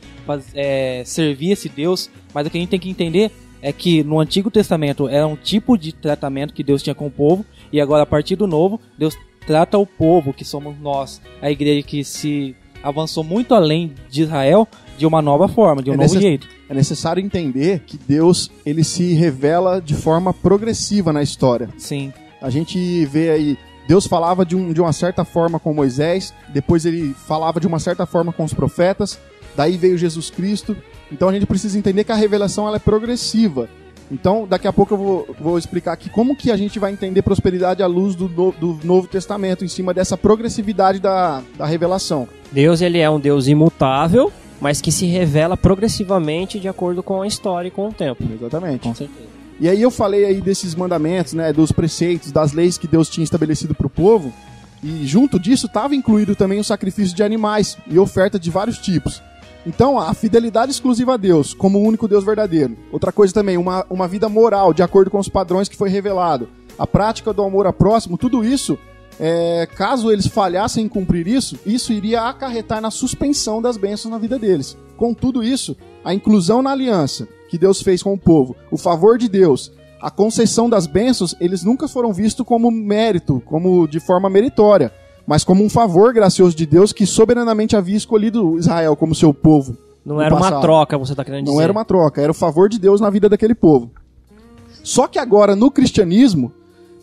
servir esse Deus. Mas o que a gente tem que entender é que no Antigo Testamento era um tipo de tratamento que Deus tinha com o povo, e agora a partir do Novo, Deus trata o povo, que somos nós, a igreja que se avançou muito além de Israel, de uma nova forma, de um novo jeito. É necessário entender que Deus, ele se revela de forma progressiva na história. Sim. A gente vê aí, Deus falava de uma certa forma com Moisés, depois ele falava de uma certa forma com os profetas, daí veio Jesus Cristo. Então a gente precisa entender que a revelação ela é progressiva. Então daqui a pouco eu vou explicar aqui como que a gente vai entender prosperidade à luz do Novo Testamento, em cima dessa progressividade da revelação. Deus, ele é um Deus imutável, mas que se revela progressivamente de acordo com a história e com o tempo. Exatamente. Com certeza. E aí eu falei aí desses mandamentos, né, dos preceitos, das leis que Deus tinha estabelecido para o povo, e junto disso estava incluído também o sacrifício de animais e oferta de vários tipos. Então, a fidelidade exclusiva a Deus, como o único Deus verdadeiro. Outra coisa também, uma vida moral, de acordo com os padrões que foi revelado. A prática do amor ao próximo, tudo isso, caso eles falhassem em cumprir isso iria acarretar na suspensão das bênçãos na vida deles. Com tudo isso, a inclusão na aliança que Deus fez com o povo, o favor de Deus, a concessão das bênçãos, eles nunca foram vistos como mérito, como de forma meritória, mas como um favor gracioso de Deus que soberanamente havia escolhido Israel como seu povo. Não era uma troca, você está querendo dizer. Não era uma troca, era o favor de Deus na vida daquele povo. Só que agora, no cristianismo,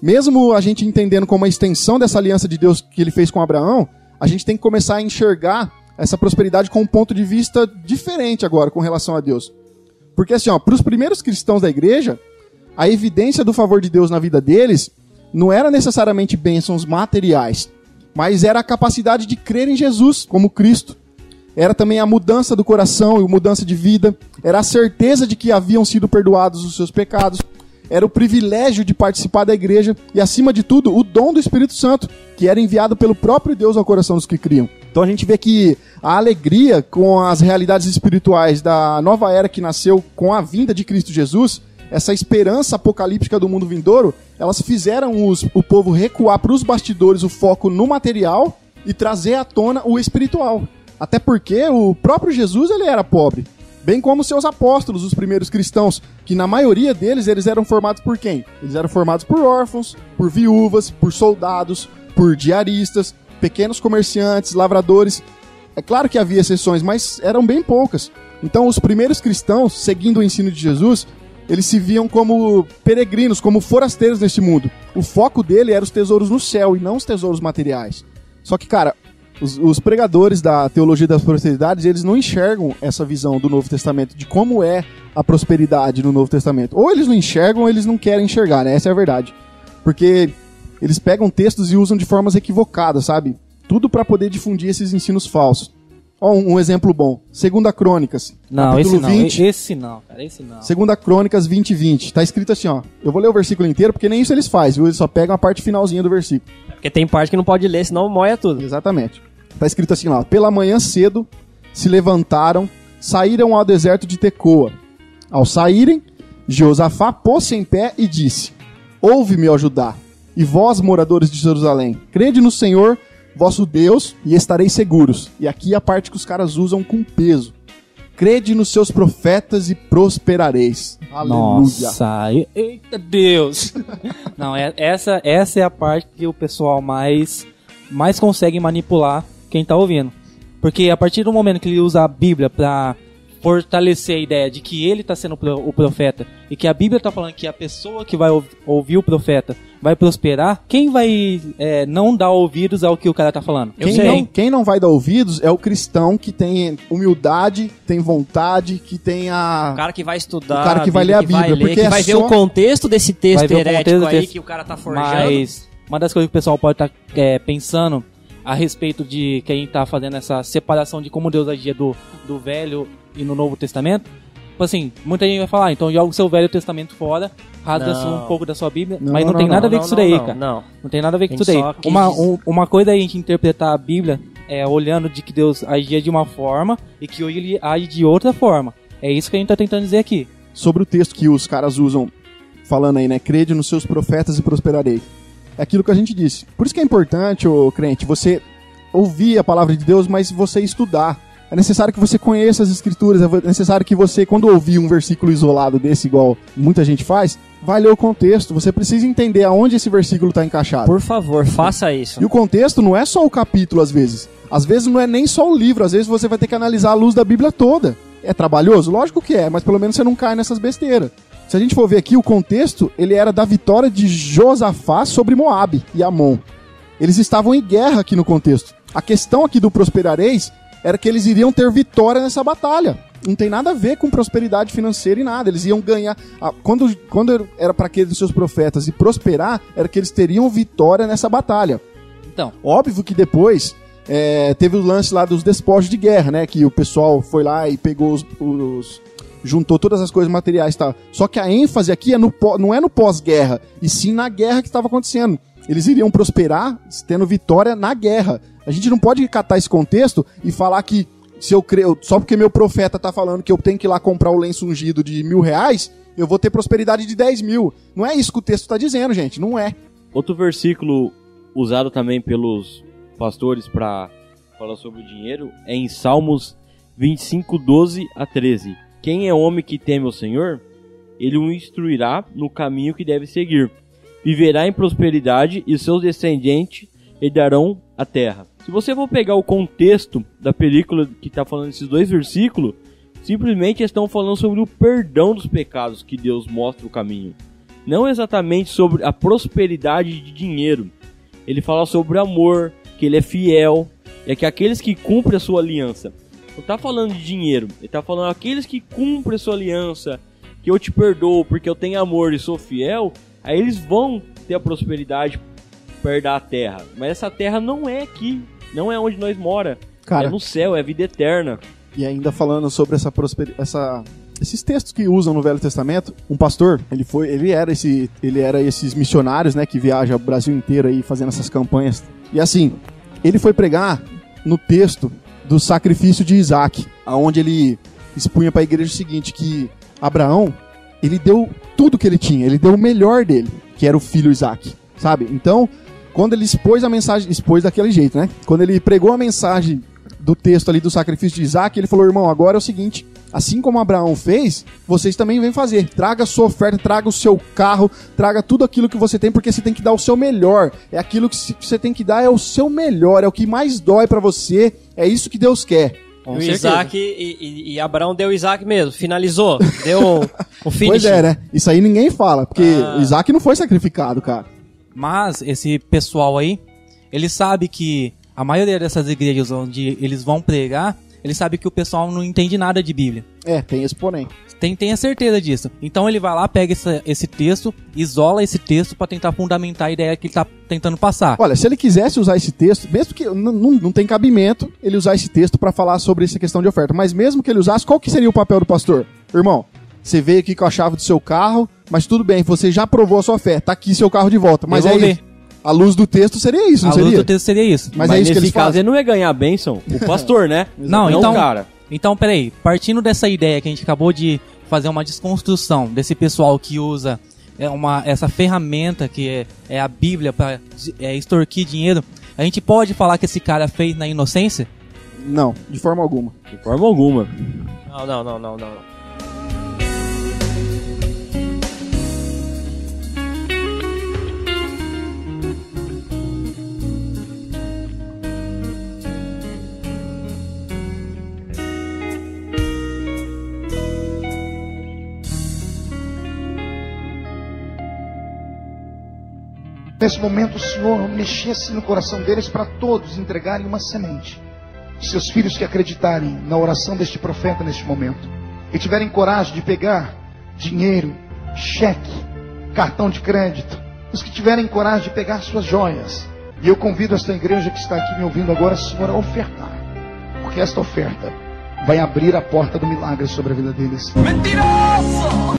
mesmo a gente entendendo como uma extensão dessa aliança de Deus que ele fez com Abraão, a gente tem que começar a enxergar essa prosperidade com um ponto de vista diferente agora com relação a Deus. Porque assim, para os primeiros cristãos da igreja, a evidência do favor de Deus na vida deles não era necessariamente bênçãos materiais, mas era a capacidade de crer em Jesus como Cristo. Era também a mudança do coração e a mudança de vida. Era a certeza de que haviam sido perdoados os seus pecados. Era o privilégio de participar da igreja e, acima de tudo, o dom do Espírito Santo, que era enviado pelo próprio Deus ao coração dos que criam. Então a gente vê que a alegria com as realidades espirituais da nova era que nasceu com a vinda de Cristo Jesus, essa esperança apocalíptica do mundo vindouro, elas fizeram o povo recuar para os bastidores o foco no material e trazer à tona o espiritual. Até porque o próprio Jesus ele era pobre, bem como seus apóstolos, os primeiros cristãos, que na maioria deles eles eram formados por quem? Eles eram formados por órfãos, por viúvas, por soldados, por diaristas, pequenos comerciantes, lavradores. É claro que havia exceções, mas eram bem poucas. Então os primeiros cristãos, seguindo o ensino de Jesus, eles se viam como peregrinos, como forasteiros neste mundo. O foco dele era os tesouros no céu e não os tesouros materiais. Só que, cara, os pregadores da teologia das prosperidades, eles não enxergam essa visão do Novo Testamento, de como é a prosperidade no Novo Testamento. Ou eles não enxergam ou eles não querem enxergar, né? Essa é a verdade. Porque eles pegam textos e usam de formas equivocadas, sabe? Tudo para poder difundir esses ensinos falsos. Ó, um exemplo bom. 2 Crônicas, não, capítulo esse não, 20. Esse não, cara, esse não. 2 Crônicas 20:20. Tá escrito assim, ó. Eu vou ler o versículo inteiro, porque nem isso eles fazem, viu? Eles só pegam a parte finalzinha do versículo. Porque tem parte que não pode ler, senão moia tudo. Exatamente. Tá escrito assim lá. Pela manhã cedo, se levantaram, saíram ao deserto de Tecoa. Ao saírem, Jeosafá pôs-se em pé e disse: Ouve-me, ó Judá, e vós, moradores de Jerusalém, crede no Senhor, vosso Deus, e estareis seguros. E aqui a parte que os caras usam com peso. Crede nos seus profetas e prosperareis. Aleluia. Nossa, eita Deus. Não, essa é a parte que o pessoal mais consegue manipular quem tá ouvindo. Porque a partir do momento que ele usa a Bíblia pra fortalecer a ideia de que ele tá sendo o profeta e que a Bíblia tá falando que a pessoa que vai ouvir o profeta vai prosperar, quem vai não dar ouvidos ao que o cara tá falando? Quem não vai dar ouvidos é o cristão que tem humildade, tem vontade, que tem a... O cara que vai estudar, o cara que vai ler a Bíblia, porque que vai ver o contexto desse texto herético aí que o cara tá forjando. Mas uma das coisas que o pessoal pode estar pensando a respeito de quem tá fazendo essa separação de como Deus agia do Velho e no Novo Testamento, tipo assim, muita gente vai falar, então joga o seu Velho Testamento fora, rasga-se um pouco da sua Bíblia, mas não tem nada a ver com isso daí, cara. Não tem nada a ver com isso daí. Uma coisa é a gente interpretar a Bíblia olhando de que Deus agia de uma forma e que hoje ele age de outra forma. É isso que a gente tá tentando dizer aqui. Sobre o texto que os caras usam, falando aí, né, crede nos seus profetas e prosperarei. É aquilo que a gente disse. Por isso que é importante, ô crente, você ouvir a palavra de Deus, mas você estudar. É necessário que você conheça as escrituras, é necessário que você, quando ouvir um versículo isolado desse, igual muita gente faz, vai ler o contexto. Você precisa entender aonde esse versículo está encaixado. Por favor, faça isso. E o contexto não é só o capítulo, às vezes. Às vezes não é nem só o livro, às vezes você vai ter que analisar a luz da Bíblia toda. É trabalhoso? Lógico que é, mas pelo menos você não cai nessas besteiras. Se a gente for ver aqui, o contexto, ele era da vitória de Josafá sobre Moabe e Amon. Eles estavam em guerra aqui no contexto. A questão aqui do prosperareis era que eles iriam ter vitória nessa batalha. Não tem nada a ver com prosperidade financeira e nada. Eles iam ganhar. Quando era para aqueles seus profetas e prosperar, era que eles teriam vitória nessa batalha. Então, óbvio que depois teve o lance lá dos despojos de guerra, né? Que o pessoal foi lá e pegou juntou todas as coisas materiais e tal. Só que a ênfase aqui não é no pós-guerra, e sim na guerra que estava acontecendo. Eles iriam prosperar tendo vitória na guerra. A gente não pode catar esse contexto e falar que se eu creio, só porque meu profeta tá falando que eu tenho que ir lá comprar o lenço ungido de R$1.000, eu vou ter prosperidade de 10.000. Não é isso que o texto tá dizendo, gente. Não é. Outro versículo usado também pelos pastores para falar sobre o dinheiro é em Salmos 25, 12 a 13. Quem é homem que teme o Senhor, ele o instruirá no caminho que deve seguir. Viverá em prosperidade e seus descendentes herdarão a terra. Se você for pegar o contexto da película que está falando esses dois versículos, simplesmente estão falando sobre o perdão dos pecados que Deus mostra o caminho. Não exatamente sobre a prosperidade de dinheiro. Ele fala sobre o amor, que ele é fiel, e é que aqueles que cumprem a sua aliança. Não está falando de dinheiro, ele está falando aqueles que cumprem a sua aliança, que eu te perdoo porque eu tenho amor e sou fiel, aí eles vão ter a prosperidade perto da terra. Mas essa terra não é aqui, não é onde nós mora. Cara, é no céu, é a vida eterna. E ainda falando sobre esses textos que usam no Velho Testamento, um pastor, ele era esses missionários, né, que viajam o Brasil inteiro aí fazendo essas campanhas. E assim, ele foi pregar no texto do sacrifício de Isaac, aonde ele expunha para a igreja o seguinte, que Abraão, ele deu tudo que ele tinha, ele deu o melhor dele, que era o filho Isaac, sabe? Então, quando ele expôs a mensagem, expôs daquele jeito, né? Quando ele pregou a mensagem do texto ali do sacrifício de Isaac, ele falou, irmão, agora é o seguinte, assim como Abraão fez, vocês também vêm fazer. Traga a sua oferta, traga o seu carro, traga tudo aquilo que você tem, porque você tem que dar o seu melhor. É aquilo que você tem que dar, é o seu melhor, é o que mais dói pra você, é isso que Deus quer. O Isaac, e Abraão deu Isaac mesmo, finalizou, deu o finish. Pois é, né? Isso aí ninguém fala, porque Isaac não foi sacrificado, cara. Mas esse pessoal aí, ele sabe que a maioria dessas igrejas onde eles vão pregar, ele sabe que o pessoal não entende nada de Bíblia. Tem esse porém. Tem a certeza disso. Então ele vai lá, pega esse texto, isola esse texto pra tentar fundamentar a ideia que ele tá tentando passar. Olha, se ele quisesse usar esse texto, mesmo que não tem cabimento ele usar esse texto pra falar sobre essa questão de oferta, mas mesmo que ele usasse, qual que seria o papel do pastor? Irmão, você veio aqui com a chave do seu carro, mas tudo bem, você já provou a sua fé, tá aqui seu carro de volta. Mas aí, a luz do texto seria isso, não seria? A luz do texto seria isso. Mas é isso que eles fazem. Nesse caso, ele não é ganhar a bênção, o pastor, né? Não, então, cara. Então, peraí, partindo dessa ideia que a gente acabou de fazer uma desconstrução desse pessoal que usa essa ferramenta que é a Bíblia para extorquir dinheiro, a gente pode falar que esse cara fez na inocência? Não, de forma alguma. De forma alguma. Não. Nesse momento o Senhor mexesse no coração deles para todos entregarem uma semente. Seus filhos que acreditarem na oração deste profeta neste momento e tiverem coragem de pegar dinheiro, cheque, cartão de crédito, os que tiverem coragem de pegar suas joias. E eu convido esta igreja que está aqui me ouvindo agora, Senhor, a ofertar, porque esta oferta vai abrir a porta do milagre sobre a vida deles. Mentiroso!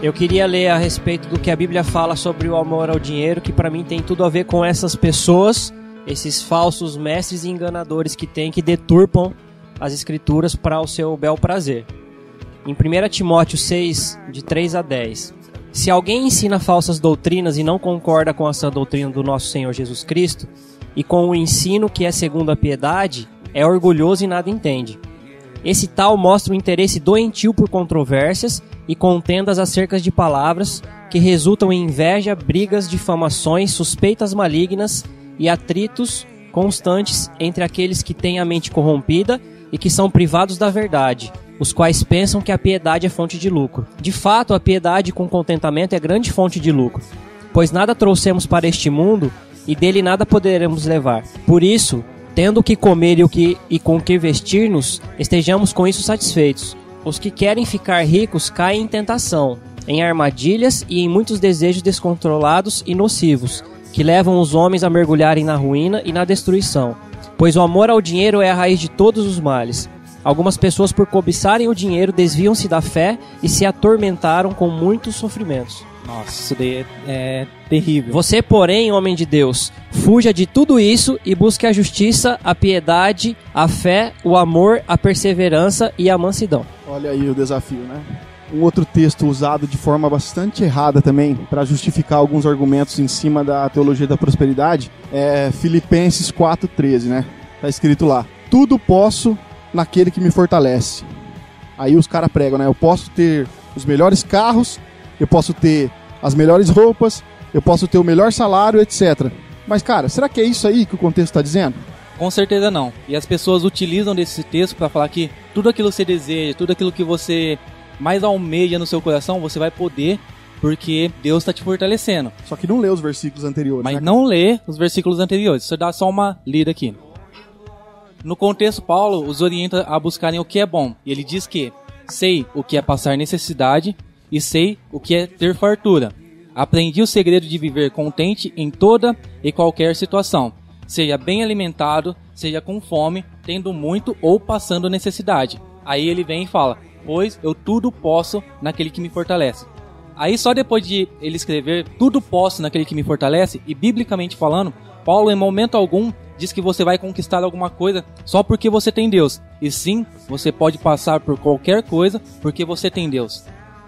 Eu queria ler a respeito do que a Bíblia fala sobre o amor ao dinheiro, que para mim tem tudo a ver com essas pessoas, esses falsos mestres e enganadores que deturpam as escrituras para o seu bel prazer. Em 1 Timóteo 6, de 3 a 10. Se alguém ensina falsas doutrinas e não concorda com a sã doutrina do nosso Senhor Jesus Cristo, e com o ensino que é segundo a piedade, é orgulhoso e nada entende. Esse tal mostra um interesse doentio por controvérsias e contendas acerca de palavras que resultam em inveja, brigas, difamações, suspeitas malignas e atritos constantes entre aqueles que têm a mente corrompida e que são privados da verdade, os quais pensam que a piedade é fonte de lucro. De fato, a piedade com contentamento é grande fonte de lucro, pois nada trouxemos para este mundo e dele nada poderemos levar. Por isso, tendo o que comer e com o que vestir-nos, estejamos com isso satisfeitos. Os que querem ficar ricos caem em tentação, em armadilhas e em muitos desejos descontrolados e nocivos, que levam os homens a mergulharem na ruína e na destruição. Pois o amor ao dinheiro é a raiz de todos os males. Algumas pessoas, por cobiçarem o dinheiro, desviam-se da fé e se atormentaram com muitos sofrimentos. Nossa, isso daí é terrível. Você, porém, homem de Deus, fuja de tudo isso e busque a justiça, a piedade, a fé, o amor, a perseverança e a mansidão. Olha aí o desafio, né? Um outro texto usado de forma bastante errada também para justificar alguns argumentos em cima da teologia da prosperidade é Filipenses 4,13, né? Tá escrito lá: tudo posso naquele que me fortalece. Aí os caras pregam, né? Eu posso ter os melhores carros, eu posso ter as melhores roupas, eu posso ter o melhor salário, etc. Mas, cara, será que é isso aí que o contexto está dizendo? Com certeza não. E as pessoas utilizam desse texto para falar que tudo aquilo que você deseja, tudo aquilo que você mais almeja no seu coração, você vai poder, porque Deus está te fortalecendo. Só que não lê os versículos anteriores. Mas né? não lê os versículos anteriores. Você dá só uma lida aqui. No contexto, Paulo os orienta a buscarem o que é bom. E ele diz que sei o que é passar necessidade e sei o que é ter fartura. Aprendi o segredo de viver contente em toda e qualquer situação. Seja bem alimentado, seja com fome, tendo muito ou passando necessidade. Aí ele vem e fala: pois eu tudo posso naquele que me fortalece. Aí só depois de ele escrever tudo posso naquele que me fortalece, e biblicamente falando, Paulo em momento algum diz que você vai conquistar alguma coisa só porque você tem Deus. E sim, você pode passar por qualquer coisa porque você tem Deus.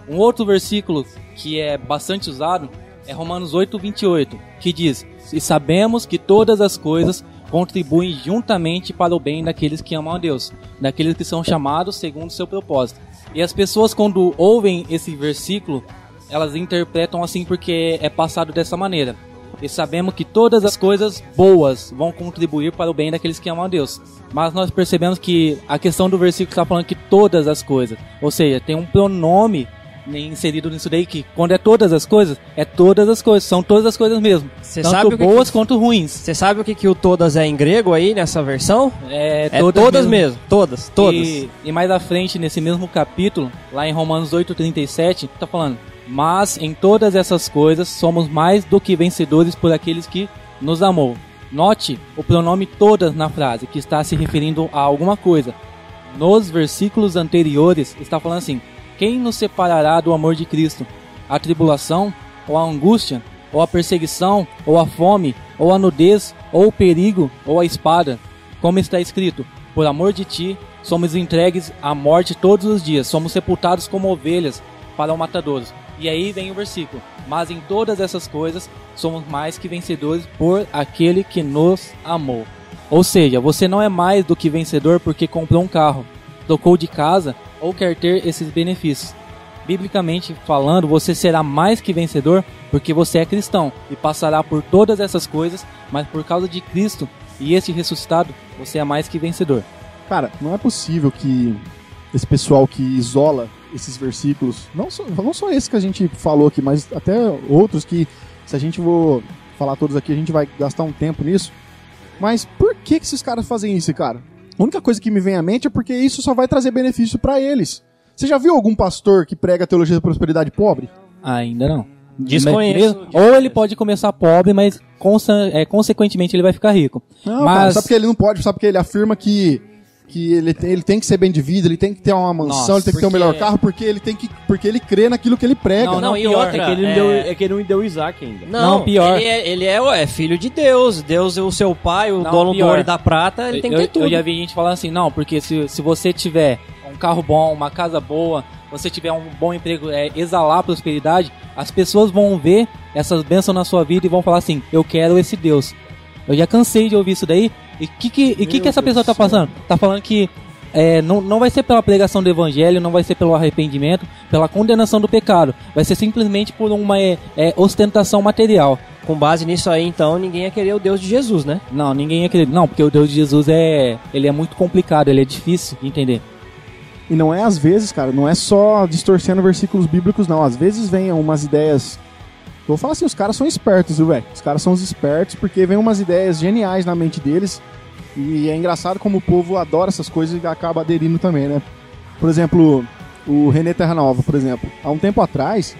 Um outro versículo que é bastante usado é Romanos 8:28, que diz: e sabemos que todas as coisas contribuem juntamente para o bem daqueles que amam a Deus, daqueles que são chamados segundo o seu propósito. E as pessoas, quando ouvem esse versículo, elas interpretam assim porque é passado dessa maneira: e sabemos que todas as coisas boas vão contribuir para o bem daqueles que amam a Deus. Mas nós percebemos que a questão do versículo está falando que todas as coisas, ou seja, tem um pronome inserido nisso daí, que quando é todas as coisas, são todas as coisas mesmo. Tanto boas quanto ruins. Você sabe o que o todas é em grego aí nessa versão? É todas mesmo. Todas. E mais à frente, nesse mesmo capítulo, lá em Romanos 8:37, tá falando: mas em todas essas coisas somos mais do que vencedores por aqueles que nos amou. Note o pronome todas na frase, que está se referindo a alguma coisa. Nos versículos anteriores está falando assim: quem nos separará do amor de Cristo? A tribulação, ou a angústia, ou a perseguição, ou a fome, ou a nudez, ou o perigo, ou a espada? Como está escrito: por amor de ti, somos entregues à morte todos os dias, somos sepultados como ovelhas para o matadouro. E aí vem o versículo: mas em todas essas coisas, somos mais que vencedores por aquele que nos amou. Ou seja, você não é mais do que vencedor porque comprou um carro, trocou de casa ou quer ter esses benefícios. Biblicamente falando, você será mais que vencedor porque você é cristão e passará por todas essas coisas, mas por causa de Cristo e este ressuscitado, você é mais que vencedor. Cara, não é possível que esse pessoal que isola esses versículos, não só esse que a gente falou aqui, mas até outros que, se a gente for falar todos aqui, a gente vai gastar um tempo nisso. Mas por que esses caras fazem isso, cara? A única coisa que me vem à mente é porque isso só vai trazer benefício pra eles. Você já viu algum pastor que prega a teologia da prosperidade pobre? Ainda não. Desconheço. Ou ele pode começar pobre, mas consequentemente ele vai ficar rico. Não, mas cara, sabe porque ele não pode? Sabe porque ele afirma que ele tem que ser bem de vida, ele tem que ter uma mansão, Nossa, ele tem que ter o melhor carro, porque ele crê naquilo que ele prega. Não, e pior, outra, é que ele não deu Isaac ainda. Não, pior. Ele é filho de Deus. Deus é o seu pai, o dono do ouro e da prata, ele tem que ter tudo. Eu já vi gente falando assim: não, porque se você tiver um carro bom, uma casa boa, você tiver um bom emprego, exalar prosperidade, as pessoas vão ver essas bênçãos na sua vida e vão falar assim: eu quero esse Deus. Eu já cansei de ouvir isso daí, E que essa pessoa tá passando? Tá falando que não vai ser pela pregação do evangelho, não vai ser pelo arrependimento, pela condenação do pecado. Vai ser simplesmente por uma ostentação material. Com base nisso aí, então, ninguém ia querer o Deus de Jesus, né? Não, ninguém ia querer. Não, porque o Deus de Jesus ele é muito complicado, ele é difícil de entender. E não é às vezes, cara, não é só distorcendo versículos bíblicos, não. Às vezes vem umas ideias... Eu vou falar assim, os caras são espertos, viu, velho? Os caras são os espertos porque vem umas ideias geniais na mente deles. E é engraçado como o povo adora essas coisas e acaba aderindo também, né? Por exemplo, o René Terra Nova, por exemplo. Há um tempo atrás,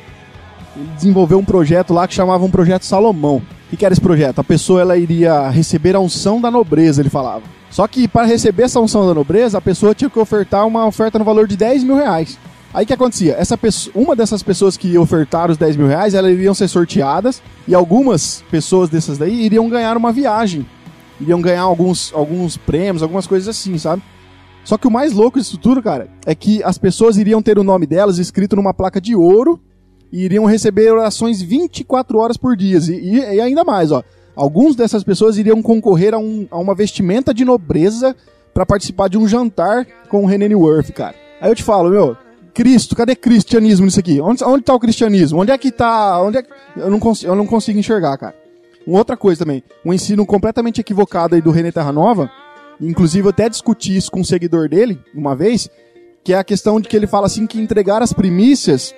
ele desenvolveu um projeto lá que chamava um Projeto Salomão. O que era esse projeto? A pessoa ela iria receber a unção da nobreza, ele falava. Só que para receber essa unção da nobreza, a pessoa tinha que ofertar uma oferta no valor de R$10.000. Aí o que acontecia? Uma dessas pessoas que ofertaram os R$10.000, elas iriam ser sorteadas e algumas pessoas dessas daí iriam ganhar uma viagem. Iriam ganhar alguns prêmios, algumas coisas assim, sabe? Só que o mais louco disso tudo, cara, é que as pessoas iriam ter o nome delas escrito numa placa de ouro e iriam receber orações 24 horas por dia. E ainda mais, ó. Alguns dessas pessoas iriam concorrer a uma vestimenta de nobreza pra participar de um jantar com o René Newworth, cara. Aí eu te falo, Cristo, cadê cristianismo nisso aqui? Onde tá o cristianismo? Onde é que tá? Eu não consigo enxergar, cara. Uma outra coisa também, um ensino completamente equivocado aí do René Terra Nova, inclusive eu até discuti isso com um seguidor dele, uma vez, que é a questão de que ele fala assim que entregar as primícias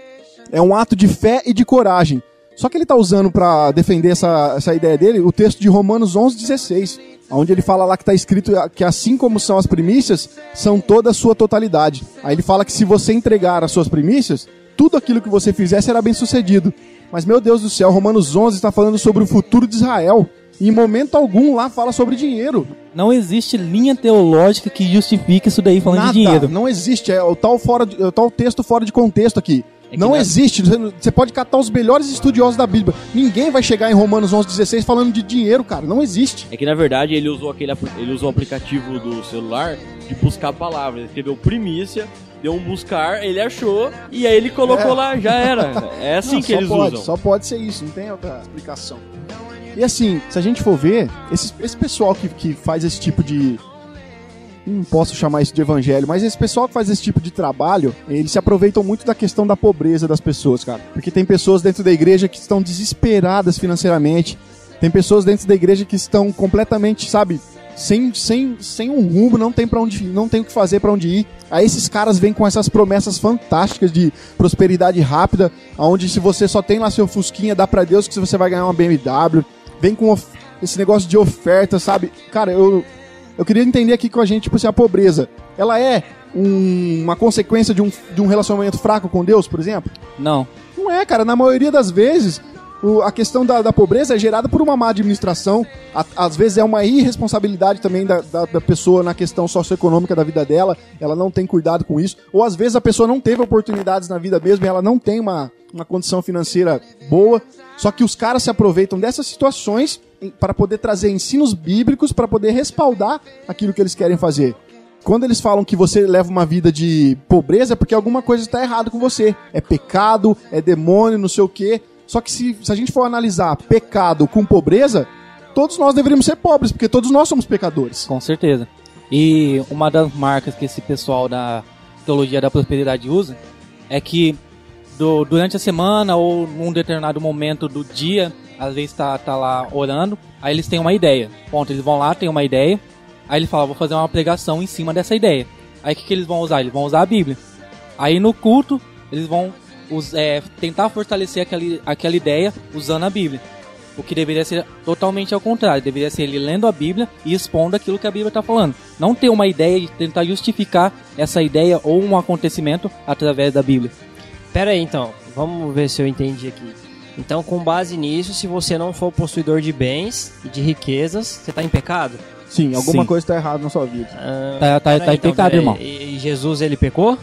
é um ato de fé e de coragem. Só que ele tá usando pra defender essa ideia dele o texto de Romanos 11:16, onde ele fala lá que tá escrito que assim como são as primícias, são toda a sua totalidade. Aí ele fala que se você entregar as suas primícias, tudo aquilo que você fizer será bem sucedido. Mas, meu Deus do céu, Romanos 11 está falando sobre o futuro de Israel. E em momento algum lá fala sobre dinheiro. Não existe linha teológica que justifique isso daí falando de dinheiro. Não existe, é o tal texto fora de contexto aqui. Não existe, você pode catar os melhores estudiosos da Bíblia. Ninguém vai chegar em Romanos 11:16 falando de dinheiro, cara, não existe. É que na verdade ele usou o aplicativo do celular de buscar palavras. Ele escreveu primícia, deu um buscar, ele achou e aí ele colocou lá, já era. É assim que eles usam. Só pode ser isso, não tem outra explicação. E assim, se a gente for ver, esse pessoal que faz esse tipo de... Não posso chamar isso de evangelho, mas esse pessoal que faz esse tipo de trabalho, eles se aproveitam muito da questão da pobreza das pessoas, cara. Porque tem pessoas dentro da igreja que estão desesperadas financeiramente. Tem pessoas dentro da igreja que estão completamente, sabe, sem um rumo, não tem o que fazer, pra onde ir. Aí esses caras vêm com essas promessas fantásticas de prosperidade rápida, onde se você só tem lá seu fusquinha, dá pra Deus que você vai ganhar uma BMW. Vem com esse negócio de oferta, sabe? Cara, eu queria entender aqui com a gente, tipo assim, a pobreza, ela é uma consequência de um relacionamento fraco com Deus, por exemplo? Não. Não é, cara. Na maioria das vezes, a questão da pobreza é gerada por uma má administração. Às vezes é uma irresponsabilidade também da pessoa na questão socioeconômica da vida dela. Ela não tem cuidado com isso. Ou às vezes a pessoa não teve oportunidades na vida mesmo e ela não tem uma condição financeira boa. Só que os caras se aproveitam dessas situações para poder trazer ensinos bíblicos, para poder respaldar aquilo que eles querem fazer. Quando eles falam que você leva uma vida de pobreza, é porque alguma coisa está errada com você. É pecado, é demônio, não sei o quê. Só que se a gente for analisar pecado com pobreza, todos nós deveríamos ser pobres, porque todos nós somos pecadores. Com certeza. E uma das marcas que esse pessoal da teologia da prosperidade usa é que durante a semana ou num determinado momento do dia, às vezes tá lá orando, aí eles têm uma ideia. Ponto, eles vão lá, tem uma ideia, aí ele fala, vou fazer uma pregação em cima dessa ideia. Aí o que eles vão usar? Eles vão usar a Bíblia. Aí no culto, eles vão tentar fortalecer aquela ideia usando a Bíblia. O que deveria ser totalmente ao contrário. Deveria ser ele lendo a Bíblia e expondo aquilo que a Bíblia está falando. Não ter uma ideia e tentar justificar essa ideia ou um acontecimento através da Bíblia. Pera aí, então. Vamos ver se eu entendi aqui. Então, com base nisso, se você não for possuidor de bens e de riquezas, você está em pecado? Sim, alguma coisa está errada na sua vida. Tá em pecado, irmão. E Jesus, ele pecou?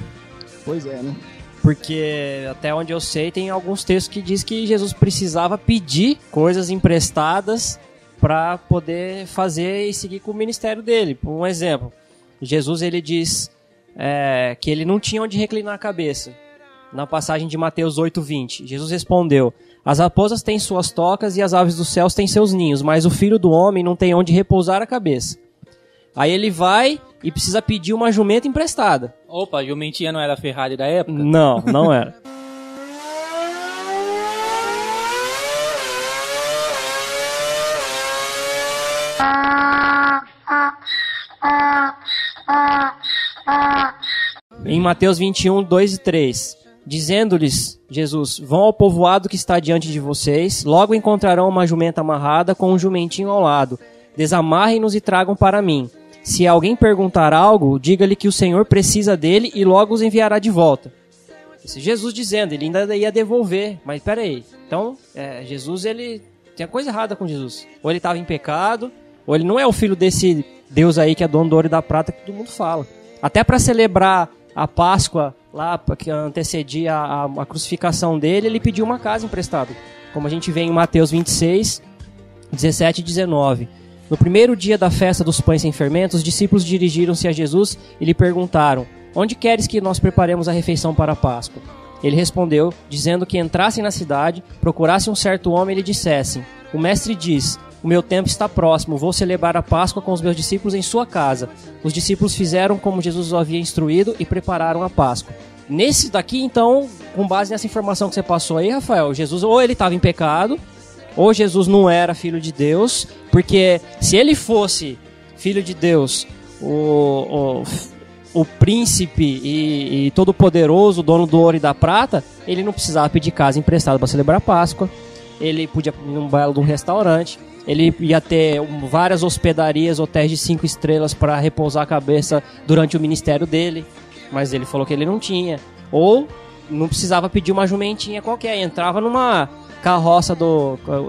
Pois é, né? Porque até onde eu sei, tem alguns textos que diz que Jesus precisava pedir coisas emprestadas para poder fazer e seguir com o ministério dele. Por um exemplo, Jesus, ele diz que ele não tinha onde reclinar a cabeça. Na passagem de Mateus 8:20, Jesus respondeu: as raposas têm suas tocas e as aves dos céus têm seus ninhos, mas o Filho do Homem não tem onde repousar a cabeça. Aí ele vai e precisa pedir uma jumenta emprestada. Opa, a jumentinha não era a Ferrari da época? Não, não era. Em Mateus 21, 2 e 3, dizendo-lhes Jesus, vão ao povoado que está diante de vocês, logo encontrarão uma jumenta amarrada com um jumentinho ao lado. Desamarrem-nos e tragam para mim. Se alguém perguntar algo, diga-lhe que o Senhor precisa dele e logo os enviará de volta. Esse Jesus dizendo, ele ainda ia devolver. Mas peraí, então Jesus, ele tem coisa errada com Jesus. Ou ele estava em pecado, ou ele não é o filho desse Deus aí que é dono do ouro e da prata que todo mundo fala. Até para celebrar a Páscoa, lá que antecedia a crucificação dele, ele pediu uma casa emprestada. Como a gente vê em Mateus 26, 17 e 19. No primeiro dia da festa dos pães sem fermento, os discípulos dirigiram-se a Jesus e lhe perguntaram, onde queres que nós preparemos a refeição para a Páscoa? Ele respondeu, dizendo que entrassem na cidade, procurassem um certo homem e lhe dissessem, o mestre diz, o meu tempo está próximo, vou celebrar a Páscoa com os meus discípulos em sua casa. Os discípulos fizeram como Jesus os havia instruído e prepararam a Páscoa. Nesse daqui, então, com base nessa informação que você passou aí, Rafael, Jesus ou ele estava em pecado, ou Jesus não era filho de Deus, porque se ele fosse filho de Deus, o príncipe e todo-poderoso, dono do ouro e da prata, ele não precisava pedir casa emprestada para celebrar a Páscoa, ele podia ir num belo de um restaurante, ele ia ter várias hospedarias, hotéis de 5 estrelas para repousar a cabeça durante o ministério dele, mas ele falou que ele não tinha. Ou não precisava pedir uma jumentinha qualquer, entrava numa carroça,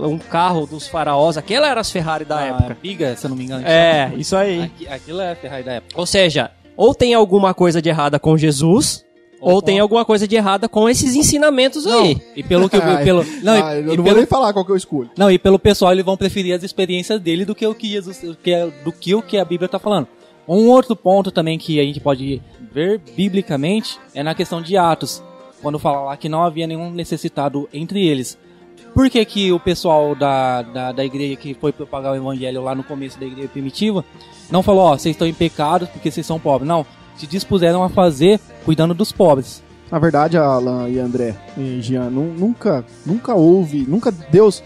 um carro dos faraós, aquela era as Ferrari da época. Biga, se eu não me engano. Isso aí. Aquilo é a Ferrari da época. Ou seja, ou tem alguma coisa de errada com Jesus, ou tem alguma coisa de errada com esses ensinamentos aí. E pelo que eu não vou nem falar qual que eu escolho. Não, e pelo pessoal eles vão preferir as experiências dele do que o que Jesus, do que a Bíblia está falando. Um outro ponto também que a gente pode ver biblicamente é na questão de Atos, quando fala lá que não havia nenhum necessitado entre eles. Por que que o pessoal da igreja que foi propagar o evangelho lá no começo da igreja primitiva não falou, vocês estão em pecado porque vocês são pobres? Não, se dispuseram a fazer cuidando dos pobres. Na verdade, Alan e André e Jean, nunca houve, Deus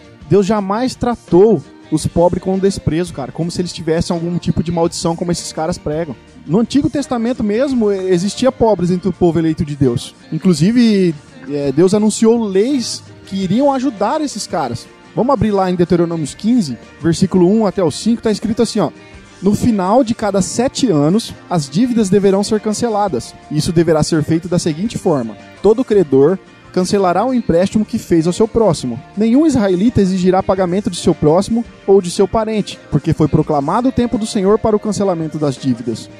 jamais tratou os pobres com desprezo, cara, como se eles tivessem algum tipo de maldição, como esses caras pregam. No Antigo Testamento mesmo, existia pobres entre o povo eleito de Deus. Inclusive, Deus anunciou leis que iriam ajudar esses caras. Vamos abrir lá em Deuteronômio 15, versículo 1 até o 5, tá escrito assim, ó. No final de cada 7 anos, as dívidas deverão ser canceladas. Isso deverá ser feito da seguinte forma. Todo credor cancelará o empréstimo que fez ao seu próximo. Nenhum israelita exigirá pagamento de seu próximo ou de seu parente, porque foi proclamado o tempo do Senhor para o cancelamento das dívidas.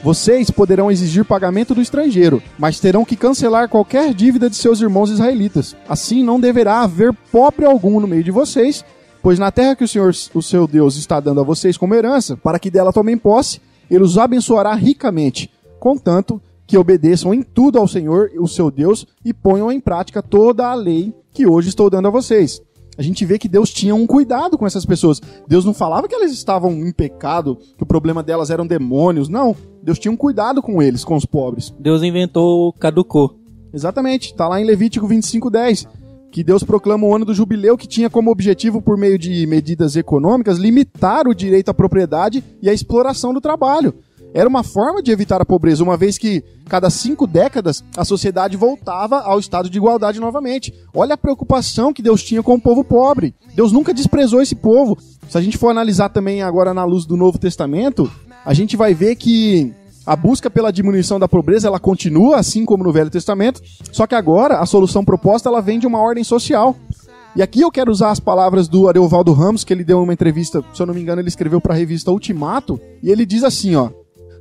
Vocês poderão exigir pagamento do estrangeiro, mas terão que cancelar qualquer dívida de seus irmãos israelitas. Assim não deverá haver pobre algum no meio de vocês, pois na terra que o Senhor, o seu Deus, está dando a vocês como herança, para que dela tomem posse, ele os abençoará ricamente, contanto que obedeçam em tudo ao Senhor, o seu Deus, e ponham em prática toda a lei que hoje estou dando a vocês. A gente vê que Deus tinha um cuidado com essas pessoas. Deus não falava que elas estavam em pecado, que o problema delas eram demônios, não. Deus tinha um cuidado com eles, com os pobres. Deus inventou o caducô. Exatamente, está lá em Levítico 25:10, que Deus proclama o ano do jubileu, que tinha como objetivo, por meio de medidas econômicas, limitar o direito à propriedade e à exploração do trabalho. Era uma forma de evitar a pobreza, uma vez que cada 5 décadas a sociedade voltava ao estado de igualdade novamente. Olha a preocupação que Deus tinha com o povo pobre. Deus nunca desprezou esse povo. Se a gente for analisar também agora na luz do Novo Testamento, a gente vai ver que a busca pela diminuição da pobreza, ela continua, assim como no Velho Testamento, só que agora a solução proposta ela vem de uma ordem social. E aqui eu quero usar as palavras do Ariovaldo Ramos, que ele deu uma entrevista, se eu não me engano, ele escreveu para a revista Ultimato, e ele diz assim, ó: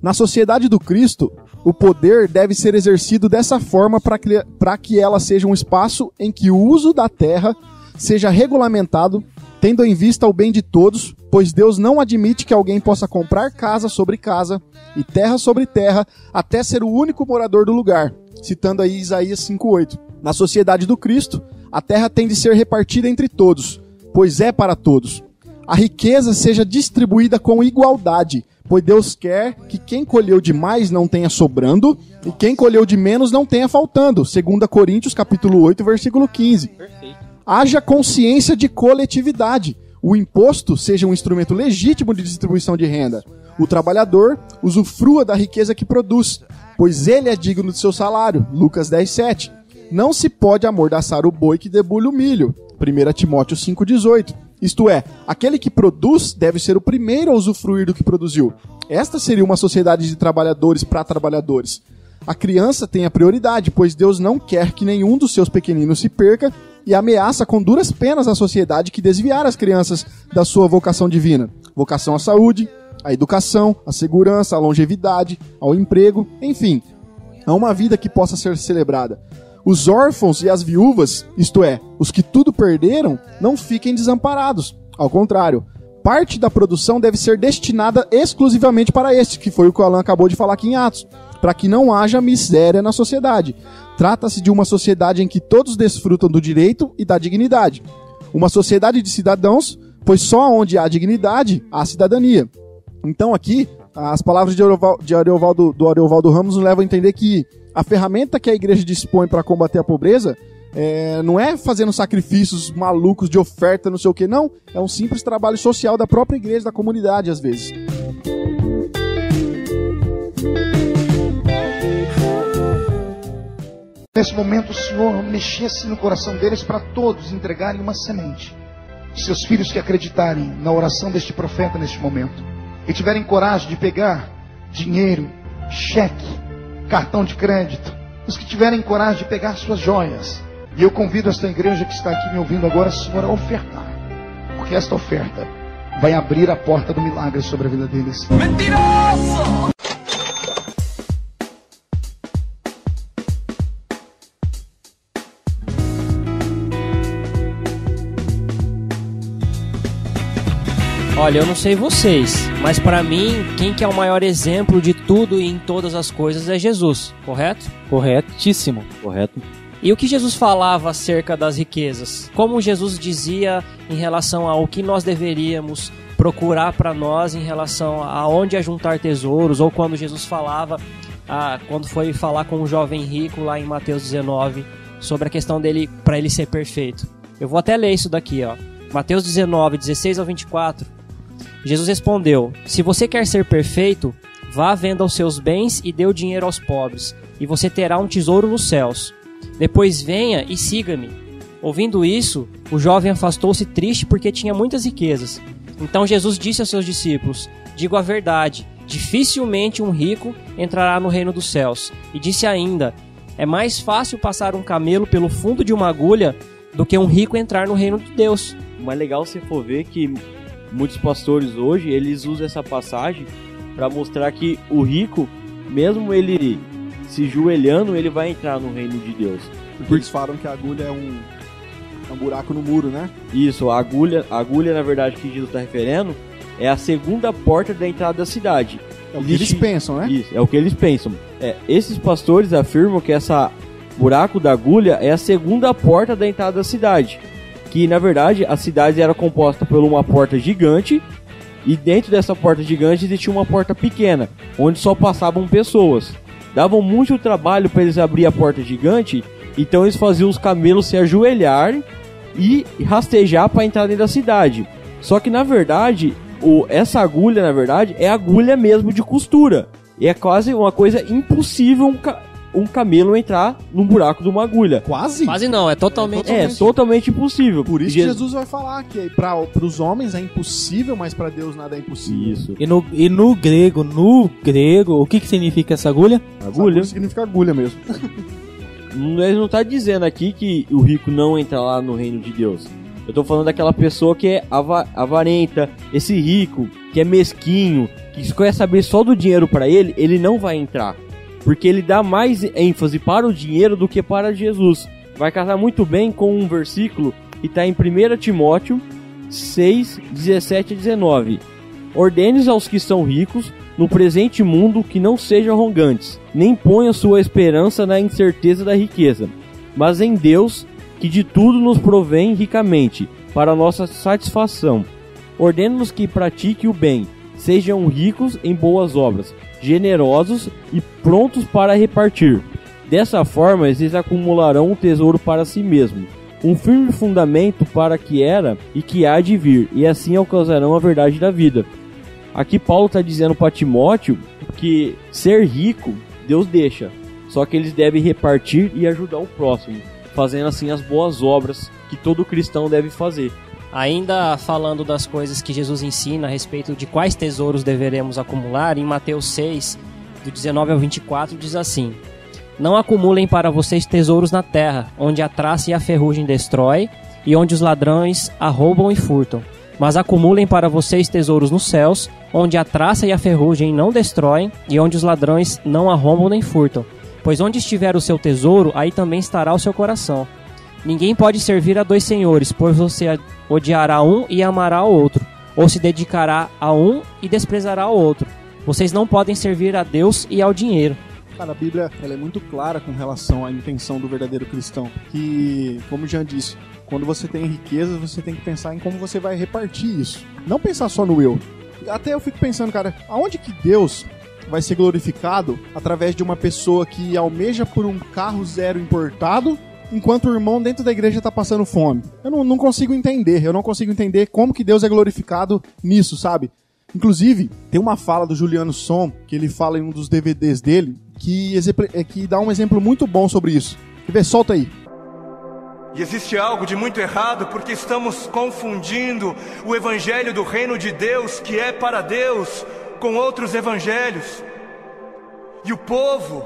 na sociedade do Cristo, o poder deve ser exercido dessa forma para que ela seja um espaço em que o uso da terra seja regulamentado, tendo em vista o bem de todos, pois Deus não admite que alguém possa comprar casa sobre casa e terra sobre terra até ser o único morador do lugar, citando aí Isaías 5:8. Na sociedade do Cristo, a terra tem de ser repartida entre todos, pois é para todos. A riqueza seja distribuída com igualdade, pois Deus quer que quem colheu de mais não tenha sobrando e quem colheu de menos não tenha faltando. 2 Coríntios capítulo 8, versículo 15. Perfeito. Haja consciência de coletividade. O imposto seja um instrumento legítimo de distribuição de renda. O trabalhador usufrua da riqueza que produz, pois ele é digno de seu salário. Lucas 10:7. Não se pode amordaçar o boi que debulha o milho. 1 Timóteo 5:18. Isto é, aquele que produz deve ser o primeiro a usufruir do que produziu. Esta seria uma sociedade de trabalhadores para trabalhadores. A criança tem a prioridade, pois Deus não quer que nenhum dos seus pequeninos se perca e ameaça com duras penas a sociedade que desviar as crianças da sua vocação divina. Vocação à saúde, à educação, à segurança, à longevidade, ao emprego, enfim, a uma vida que possa ser celebrada. Os órfãos e as viúvas, isto é, os que tudo perderam, não fiquem desamparados. Ao contrário, parte da produção deve ser destinada exclusivamente para este, que foi o que o Alan acabou de falar aqui em Atos, para que não haja miséria na sociedade. Trata-se de uma sociedade em que todos desfrutam do direito e da dignidade. Uma sociedade de cidadãos, pois só onde há dignidade, há cidadania. Então aqui, as palavras de Ariovaldo Ramos nos levam a entender que a ferramenta que a igreja dispõe para combater a pobreza não é fazendo sacrifícios malucos de oferta, não sei o que, não. É um simples trabalho social da própria igreja, da comunidade, às vezes. Nesse momento o Senhor mexesse no coração deles para todos entregarem uma semente. Seus filhos que acreditarem na oração deste profeta neste momento e tiverem coragem de pegar dinheiro, cheque, cartão de crédito, os que tiverem coragem de pegar suas joias. E eu convido esta igreja que está aqui me ouvindo agora, Senhor, a ofertar, porque esta oferta vai abrir a porta do milagre sobre a vida deles. Mentiroso! Olha, eu não sei vocês, mas pra mim, quem que é o maior exemplo de tudo e em todas as coisas é Jesus, correto? Corretíssimo. Correto? E o que Jesus falava acerca das riquezas? Como Jesus dizia em relação ao que nós deveríamos procurar para nós em relação a onde ajuntar tesouros, ou quando Jesus falava, quando foi falar com o jovem rico lá em Mateus 19, sobre a questão dele, para ele ser perfeito. Eu vou até ler isso daqui, ó. Mateus 19, 16 ao 24. Jesus respondeu: se você quer ser perfeito, vá, venda os seus bens e dê o dinheiro aos pobres, e você terá um tesouro nos céus. Depois venha e siga-me. Ouvindo isso, o jovem afastou-se triste porque tinha muitas riquezas. Então Jesus disse aos seus discípulos: digo a verdade, dificilmente um rico entrará no reino dos céus. E disse ainda: é mais fácil passar um camelo pelo fundo de uma agulha do que um rico entrar no reino de Deus. O mais legal se for ver que muitos pastores hoje, eles usam essa passagem para mostrar que o rico, mesmo ele se joelhando, ele vai entrar no reino de Deus. Porque eles falam que a agulha é um buraco no muro, né? Isso, a agulha na verdade que Jesus está referindo é a segunda porta da entrada da cidade. É o que eles pensam, né? Isso, é o que eles pensam. Esses pastores afirmam que essa buraco da agulha é a segunda porta da entrada da cidade. Que na verdade a cidade era composta por uma porta gigante e dentro dessa porta gigante existia uma porta pequena, onde só passavam pessoas. Davam muito trabalho para eles abrir a porta gigante, então eles faziam os camelos se ajoelharem e rastejar para entrar dentro da cidade. Só que na verdade, essa agulha na verdade é agulha mesmo de costura. E é quase uma coisa impossível um camelo entrar num buraco de uma agulha. Quase? Quase não, é totalmente totalmente impossível. Por isso que Jesus vai falar que para os homens é impossível, mas para Deus nada é impossível. Isso. E no grego, o que significa essa agulha? Agulha significa agulha mesmo. Ele não está dizendo aqui que o rico não entra lá no reino de Deus. Eu tô falando daquela pessoa que é avarenta, esse rico, que é mesquinho, que só quer saber só do dinheiro para ele não vai entrar. Porque ele dá mais ênfase para o dinheiro do que para Jesus. Vai casar muito bem com um versículo que está em 1 Timóteo 6, 17 e 19. Ordene aos que são ricos no presente mundo que não sejam arrogantes, nem ponham sua esperança na incerteza da riqueza, mas em Deus, que de tudo nos provém ricamente, para nossa satisfação. Ordene-nos que pratique o bem, Sejam ricos em boas obras, generosos e prontos para repartir. Dessa forma, eles acumularão um tesouro para si mesmos, um firme fundamento para que era e que há de vir, e assim alcançarão a verdade da vida. Aqui Paulo está dizendo para Timóteo que ser rico, Deus deixa, só que eles devem repartir e ajudar o próximo, fazendo assim as boas obras que todo cristão deve fazer. Ainda falando das coisas que Jesus ensina a respeito de quais tesouros deveremos acumular, em Mateus 6, do 19 ao 24, diz assim: Não acumulem para vocês tesouros na terra, onde a traça e a ferrugem destrói, e onde os ladrões arrombam e furtam. Mas acumulem para vocês tesouros nos céus, onde a traça e a ferrugem não destroem, e onde os ladrões não arrombam nem furtam. Pois onde estiver o seu tesouro, aí também estará o seu coração. Ninguém pode servir a dois senhores, pois você odiará um e amará o outro, ou se dedicará a um e desprezará o outro. Vocês não podem servir a Deus e ao dinheiro. Cara, a Bíblia ela é muito clara com relação à intenção do verdadeiro cristão. Que, como já disse, quando você tem riqueza, você tem que pensar em como você vai repartir isso. Não pensar só no eu. Até eu fico pensando, cara, aonde que Deus vai ser glorificado através de uma pessoa que almeja por um carro zero importado, enquanto o irmão dentro da igreja está passando fome? Eu não consigo entender. Eu não consigo entender como que Deus é glorificado nisso, sabe? Inclusive, tem uma fala do Juliano Som, que ele fala em um dos DVDs dele, que dá um exemplo muito bom sobre isso. Quer ver? Solta aí. E existe algo de muito errado porque estamos confundindo o evangelho do reino de Deus, que é para Deus, com outros evangelhos. E o povo,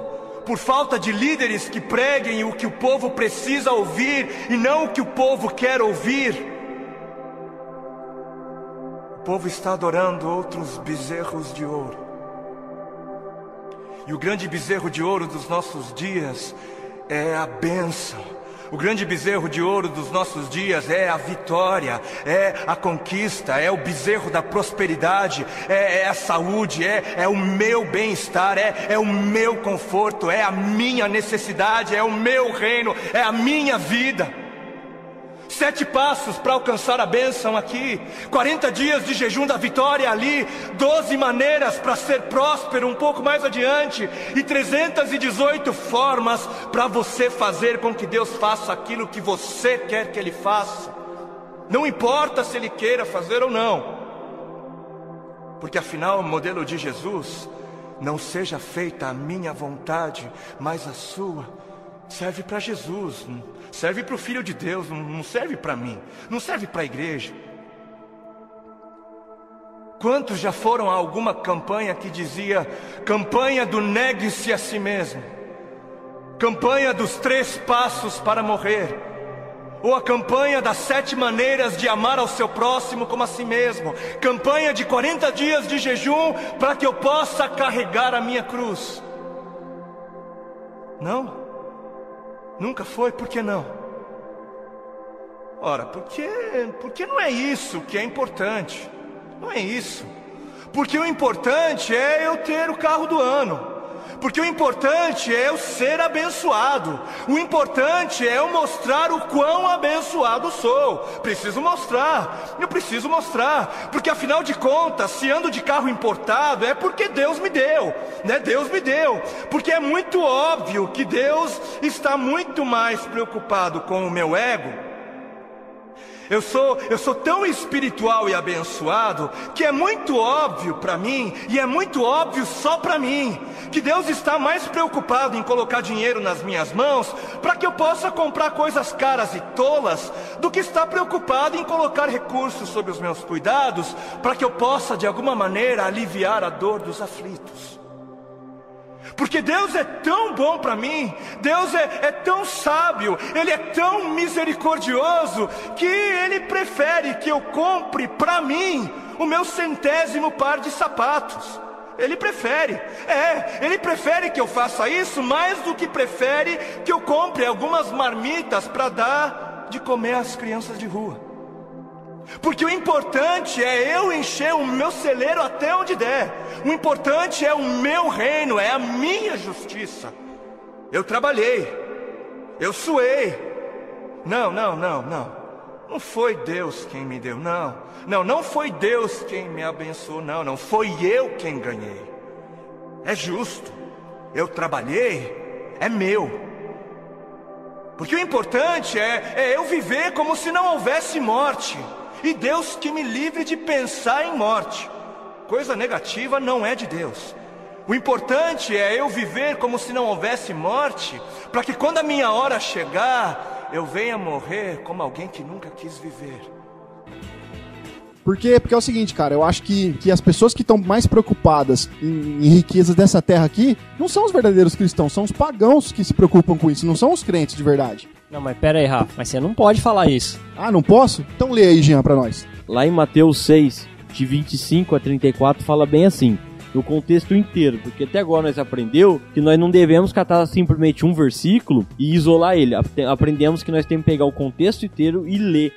por falta de líderes que preguem o que o povo precisa ouvir e não o que o povo quer ouvir, o povo está adorando outros bezerros de ouro. E o grande bezerro de ouro dos nossos dias é a bênção. O grande bezerro de ouro dos nossos dias é a vitória, é a conquista, é o bezerro da prosperidade, é a saúde, é o meu bem-estar, é o meu conforto, é a minha necessidade, é o meu reino, é a minha vida. 7 passos para alcançar a bênção aqui, 40 dias de jejum da vitória ali, 12 maneiras para ser próspero um pouco mais adiante, e 318 formas para você fazer com que Deus faça aquilo que você quer que Ele faça. Não importa se Ele queira fazer ou não, porque afinal o modelo de Jesus, não seja feita a minha vontade, mas a sua, serve para Jesus, serve para o Filho de Deus, não serve para mim, não serve para a igreja. Quantos já foram a alguma campanha que dizia campanha do negue-se a si mesmo, campanha dos 3 passos para morrer, ou a campanha das 7 maneiras de amar ao seu próximo como a si mesmo, campanha de 40 dias de jejum para que eu possa carregar a minha cruz? Não? Nunca foi? Por que não? Ora, porque não é isso que é importante. Não é isso. Porque o importante é eu ter o carro do ano. Porque o importante é eu ser abençoado. O importante é eu mostrar o quão abençoado sou. Preciso mostrar. Eu preciso mostrar. Porque afinal de contas, se ando de carro importado, é porque Deus me deu, né? Deus me deu. Porque é muito óbvio que Deus está muito mais preocupado com o meu ego. Eu sou tão espiritual e abençoado que é muito óbvio para mim, e é muito óbvio só para mim, que Deus está mais preocupado em colocar dinheiro nas minhas mãos para que eu possa comprar coisas caras e tolas, do que está preocupado em colocar recursos sob os meus cuidados para que eu possa de alguma maneira aliviar a dor dos aflitos. Porque Deus é tão bom para mim, Deus é tão sábio, Ele é tão misericordioso, que Ele prefere que eu compre para mim o meu 100º par de sapatos. Ele prefere, Ele prefere que eu faça isso mais do que prefere que eu compre algumas marmitas para dar de comer às crianças de rua. Porque o importante é eu encher o meu celeiro até onde der. O importante é o meu reino, é a minha justiça. Eu trabalhei, eu suei. Não Não foi Deus quem me deu, não. Não foi Deus quem me abençoou, não. Foi eu quem ganhei. É justo. Eu trabalhei, é meu. Porque o importante é eu viver como se não houvesse morte. E Deus que me livre de pensar em morte. Coisa negativa não é de Deus. O importante é eu viver como se não houvesse morte, para que quando a minha hora chegar, eu venha morrer como alguém que nunca quis viver. Porque é o seguinte, cara, eu acho que as pessoas que estão mais preocupadas em riquezas dessa terra aqui, não são os verdadeiros cristãos, são os pagãos que se preocupam com isso, não são os crentes de verdade. Não, mas pera aí, Rafa, mas você não pode falar isso. Ah, não posso? Então lê aí, Jean, pra nós. Lá em Mateus 6, de 25 a 34, fala bem assim, no contexto inteiro, porque até agora nós aprendeu que nós não devemos catar simplesmente um versículo e isolar ele. Aprendemos que nós temos que pegar o contexto inteiro e ler.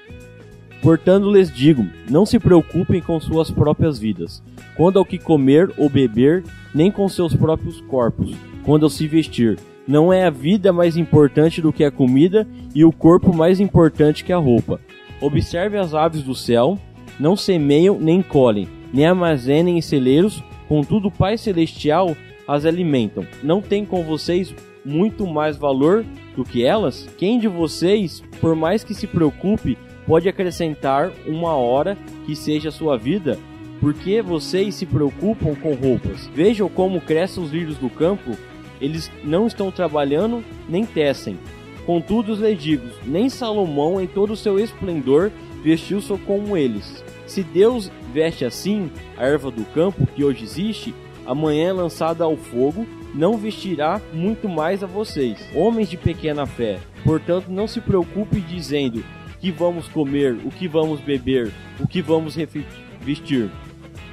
Portanto, lhes digo, não se preocupem com suas próprias vidas, quando ao que comer ou beber, nem com seus próprios corpos, quando ao se vestir. Não é a vida mais importante do que a comida e o corpo mais importante que a roupa. Observe as aves do céu, não semeiam nem colhem, nem armazenem em celeiros, contudo o Pai Celestial as alimentam. Não tem com vocês muito mais valor do que elas? Quem de vocês, por mais que se preocupe, pode acrescentar uma hora que seja a sua vida? Por que vocês se preocupam com roupas? Vejam como crescem os lírios do campo, eles não estão trabalhando nem tecem. Contudo os lhes digo, nem Salomão em todo o seu esplendor vestiu-se como eles. Se Deus veste assim a erva do campo que hoje existe, amanhã é lançada ao fogo, não vestirá muito mais a vocês, homens de pequena fé. Portanto não se preocupe dizendo o que vamos comer, o que vamos beber, o que vamos vestir.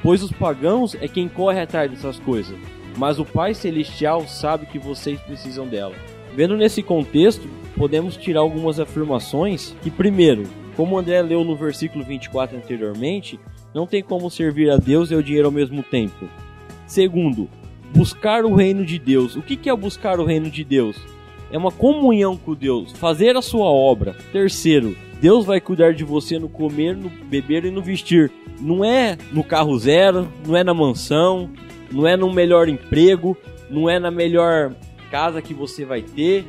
Pois os pagãos é quem corre atrás dessas coisas, mas o Pai Celestial sabe que vocês precisam dela. Vendo nesse contexto, podemos tirar algumas afirmações que, primeiro, como o André leu no versículo 24 anteriormente, não tem como servir a Deus e ao dinheiro ao mesmo tempo. Segundo, buscar o reino de Deus. O que é buscar o reino de Deus? É uma comunhão com Deus, fazer a sua obra. Terceiro, Deus vai cuidar de você no comer, no beber e no vestir. Não é no carro zero, não é na mansão, não é no melhor emprego, não é na melhor casa que você vai ter.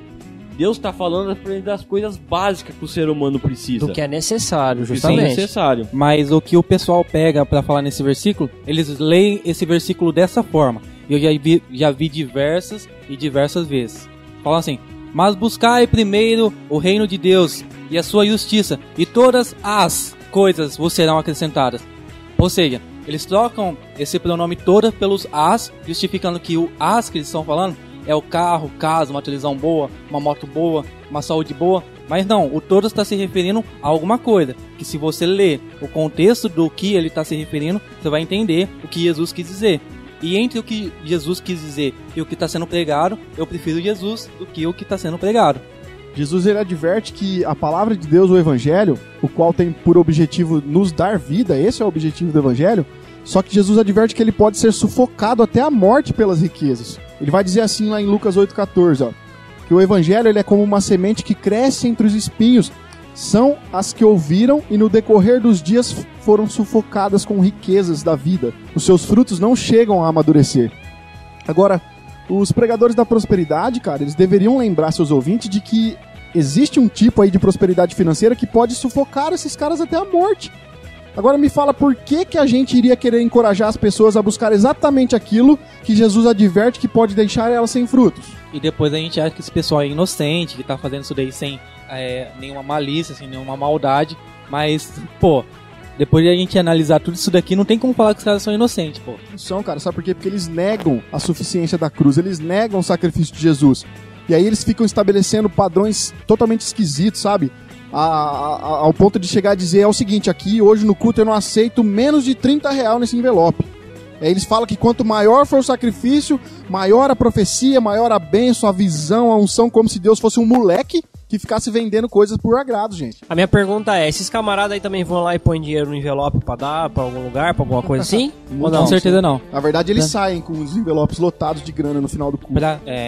Deus está falando das coisas básicas que o ser humano precisa. Do que é necessário, justamente. Do que é necessário. Mas o que o pessoal pega para falar nesse versículo, eles leem esse versículo dessa forma. Eu já vi diversas vezes. Falam assim, mas buscai primeiro o reino de Deus e a sua justiça, e todas as coisas vos serão acrescentadas. Ou seja, eles trocam esse pronome todas pelos as, justificando que o as que eles estão falando é o carro, casa, uma televisão boa, uma moto boa, uma saúde boa. Mas não, o todos está se referindo a alguma coisa, que se você ler o contexto do que ele está se referindo, você vai entender o que Jesus quis dizer. E entre o que Jesus quis dizer e o que está sendo pregado, eu prefiro Jesus do que o que está sendo pregado. Jesus ele adverte que a palavra de Deus, o Evangelho, o qual tem por objetivo nos dar vida, esse é o objetivo do Evangelho, só que Jesus adverte que ele pode ser sufocado até a morte pelas riquezas. Ele vai dizer assim lá em Lucas 8,14, que o Evangelho ele é como uma semente que cresce entre os espinhos, são as que ouviram e no decorrer dos dias foram sufocadas com riquezas da vida. Os seus frutos não chegam a amadurecer. Agora, os pregadores da prosperidade, cara, eles deveriam lembrar seus ouvintes de que existe um tipo aí de prosperidade financeira que pode sufocar esses caras até a morte. Agora me fala por que a gente iria querer encorajar as pessoas a buscar exatamente aquilo que Jesus adverte que pode deixar elas sem frutos. E depois a gente acha que esse pessoal é inocente, que tá fazendo isso daí sem nenhuma malícia, sem nenhuma maldade. Mas, pô, depois de a gente analisar tudo isso daqui, não tem como falar que os caras são inocentes, pô. Não são, cara, sabe por quê? Porque eles negam a suficiência da cruz, eles negam o sacrifício de Jesus. E aí eles ficam estabelecendo padrões totalmente esquisitos, sabe? Ao ponto de chegar a dizer, é o seguinte, aqui hoje no culto eu não aceito menos de R$30 nesse envelope. Aí eles falam que quanto maior for o sacrifício, maior a profecia, maior a bênção, a visão, a unção, como se Deus fosse um moleque que ficasse vendendo coisas por agrado, gente. A minha pergunta é, esses camaradas aí também vão lá e põem dinheiro no envelope pra dar pra algum lugar, pra alguma coisa assim? Ou não? Com certeza não. Na verdade eles saem com os envelopes lotados de grana no final do culto.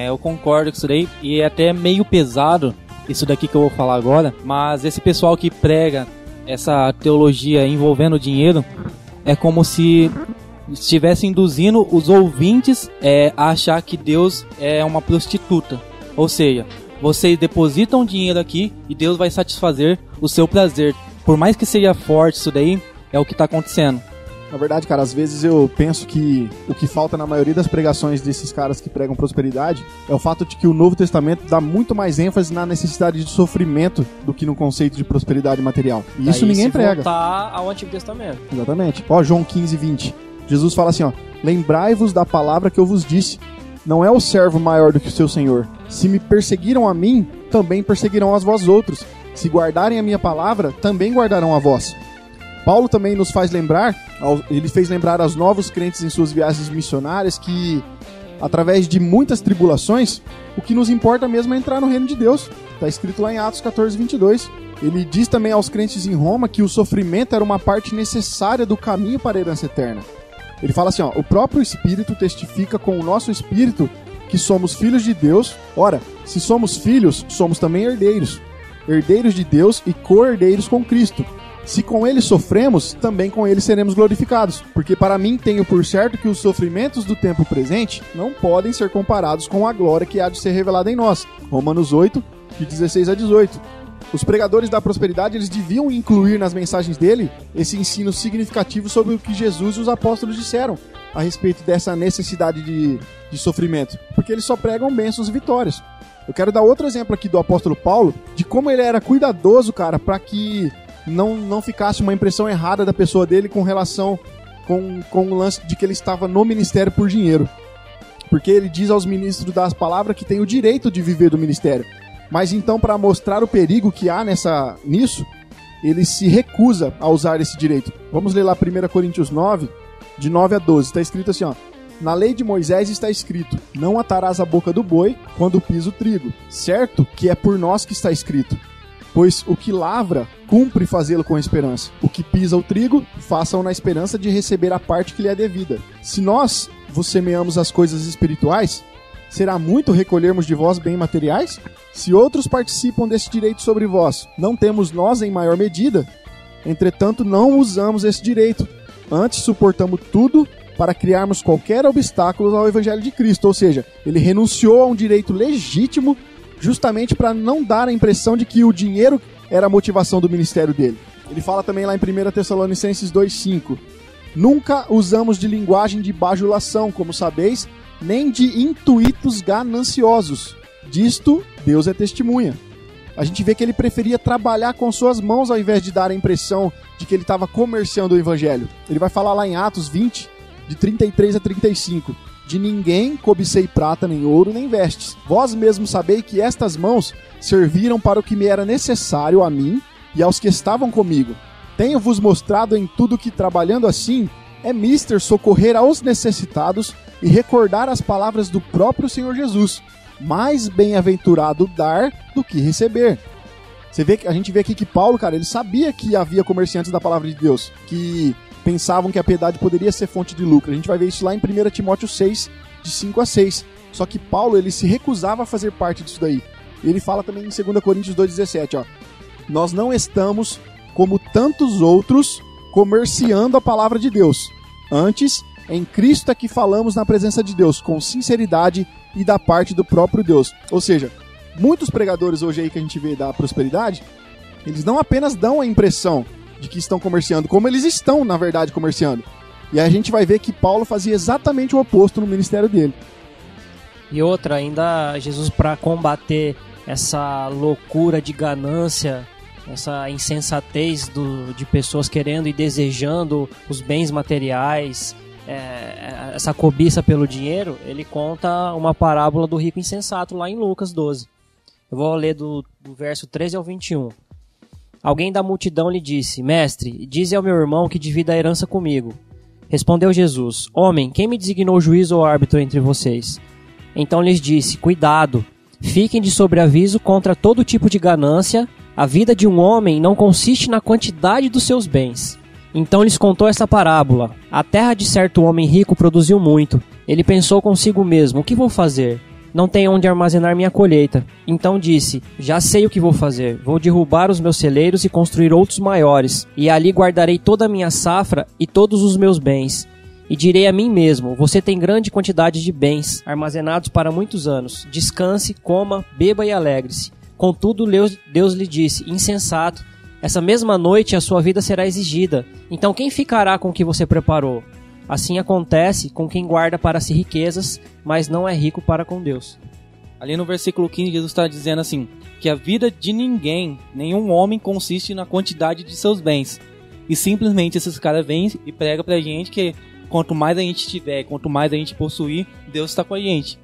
Eu concordo com isso daí, e é até meio pesado isso daqui que eu vou falar agora, mas esse pessoal que prega essa teologia envolvendo dinheiro é como se estivesse induzindo os ouvintes a achar que Deus é uma prostituta. Ou seja, vocês depositam dinheiro aqui e Deus vai satisfazer o seu prazer. Por mais que seja forte isso daí, é o que está acontecendo. Na verdade, cara, às vezes eu penso que o que falta na maioria das pregações desses caras que pregam prosperidade é o fato de que o Novo Testamento dá muito mais ênfase na necessidade de sofrimento do que no conceito de prosperidade material. E isso ninguém prega. Voltar ao Antigo Testamento. Exatamente. Ó, João 15, 20. Jesus fala assim, ó: lembrai-vos da palavra que eu vos disse. Não é o servo maior do que o seu senhor. Se me perseguiram a mim, também perseguirão a vós outros. Se guardarem a minha palavra, também guardarão a vós. Paulo também nos faz lembrar, ele fez lembrar aos novos crentes em suas viagens missionárias que, através de muitas tribulações, o que nos importa mesmo é entrar no reino de Deus. Está escrito lá em Atos 14, 22. Ele diz também aos crentes em Roma que o sofrimento era uma parte necessária do caminho para a herança eterna. Ele fala assim, ó: o próprio Espírito testifica com o nosso Espírito que somos filhos de Deus. Ora, se somos filhos, somos também herdeiros. Herdeiros de Deus e co-herdeiros com Cristo. Se com ele sofremos, também com ele seremos glorificados. Porque para mim tenho por certo que os sofrimentos do tempo presente não podem ser comparados com a glória que há de ser revelada em nós. Romanos 8, de 16 a 18. Os pregadores da prosperidade, eles deviam incluir nas mensagens dele esse ensino significativo sobre o que Jesus e os apóstolos disseram a respeito dessa necessidade de sofrimento. Porque eles só pregam bênçãos e vitórias. Eu quero dar outro exemplo aqui do apóstolo Paulo, de como ele era cuidadoso, cara, para que não ficasse uma impressão errada da pessoa dele com relação com o lance de que ele estava no ministério por dinheiro. Porque ele diz aos ministros das palavras que tem o direito de viver do ministério. Mas então, para mostrar o perigo que há nisso, ele se recusa a usar esse direito. Vamos ler lá 1 Coríntios 9, de 9 a 12. Está escrito assim, ó: na lei de Moisés está escrito: não atarás a boca do boi quando pisa o trigo. Certo que é por nós que está escrito: pois o que lavra, cumpre fazê-lo com esperança. O que pisa o trigo, faça-o na esperança de receber a parte que lhe é devida. Se nós vos semeamos as coisas espirituais, será muito recolhermos de vós bem materiais? Se outros participam desse direito sobre vós, não temos nós em maior medida? Entretanto, não usamos esse direito. Antes, suportamos tudo para criarmos qualquer obstáculo ao Evangelho de Cristo. Ou seja, ele renunciou a um direito legítimo justamente para não dar a impressão de que o dinheiro era a motivação do ministério dele. Ele fala também lá em 1 Tessalonicenses 2,5: nunca usamos de linguagem de bajulação, como sabeis, nem de intuitos gananciosos. Disto, Deus é testemunha. A gente vê que ele preferia trabalhar com suas mãos ao invés de dar a impressão de que ele estava comerciando o evangelho. Ele vai falar lá em Atos 20, de 33 a 35. De ninguém cobicei prata, nem ouro, nem vestes. Vós mesmos sabeis que estas mãos serviram para o que me era necessário a mim e aos que estavam comigo. Tenho-vos mostrado em tudo que, trabalhando assim, é mister socorrer aos necessitados e recordar as palavras do próprio Senhor Jesus. Mais bem-aventurado dar do que receber. A gente vê aqui que Paulo, cara, ele sabia que havia comerciantes da palavra de Deus, que pensavam que a piedade poderia ser fonte de lucro. A gente vai ver isso lá em 1 Timóteo 6, de 5 a 6. Só que Paulo, ele se recusava a fazer parte disso daí. Ele fala também em 2 Coríntios 2,17, ó: nós não estamos, como tantos outros, comerciando a palavra de Deus. Antes, em Cristo é que falamos na presença de Deus, com sinceridade e da parte do próprio Deus. Ou seja, muitos pregadores hoje aí que a gente vê da prosperidade, eles não apenas dão a impressão de que estão comerciando, como eles estão, na verdade, comerciando. E aí a gente vai ver que Paulo fazia exatamente o oposto no ministério dele. E outra, ainda Jesus, para combater essa loucura de ganância, essa insensatez de pessoas querendo e desejando os bens materiais, essa cobiça pelo dinheiro, ele conta uma parábola do rico insensato lá em Lucas 12. Eu vou ler do verso 13 ao 21. Alguém da multidão lhe disse: mestre, dize ao meu irmão que divida a herança comigo. Respondeu Jesus: homem, quem me designou juiz ou árbitro entre vocês? Então lhes disse: cuidado, fiquem de sobreaviso contra todo tipo de ganância. A vida de um homem não consiste na quantidade dos seus bens. Então lhes contou essa parábola: a terra de certo homem rico produziu muito. Ele pensou consigo mesmo: o que vou fazer? não tem onde armazenar minha colheita. Então disse, já sei o que vou fazer. Vou derrubar os meus celeiros e construir outros maiores. E ali guardarei toda a minha safra e todos os meus bens. E direi a mim mesmo, você tem grande quantidade de bens, armazenados para muitos anos. Descanse, coma, beba e alegre-se. Contudo, Deus lhe disse, insensato, essa mesma noite a sua vida será exigida. Então quem ficará com o que você preparou? Assim acontece com quem guarda para si riquezas, mas não é rico para com Deus. Ali no versículo 15, Jesus está dizendo assim, que a vida de ninguém, nenhum homem, consiste na quantidade de seus bens. E simplesmente esses caras vêm e pregam pra gente que quanto mais a gente tiver, quanto mais a gente possuir, Deus está com a gente.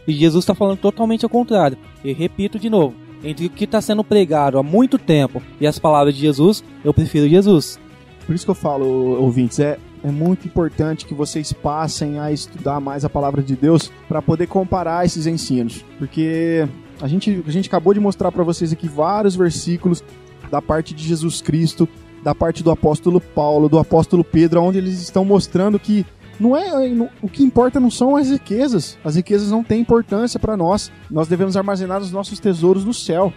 E Jesus está falando totalmente ao contrário. E repito de novo, entre o que está sendo pregado há muito tempo e as palavras de Jesus, eu prefiro Jesus. Por isso que eu falo, ouvintes, é muito importante que vocês passem a estudar mais a palavra de Deus para poder comparar esses ensinos. Porque a gente acabou de mostrar para vocês aqui vários versículos da parte de Jesus Cristo, da parte do apóstolo Paulo, do apóstolo Pedro, onde eles estão mostrando que o que importa não são as riquezas não têm importância para nós devemos armazenar os nossos tesouros no céu.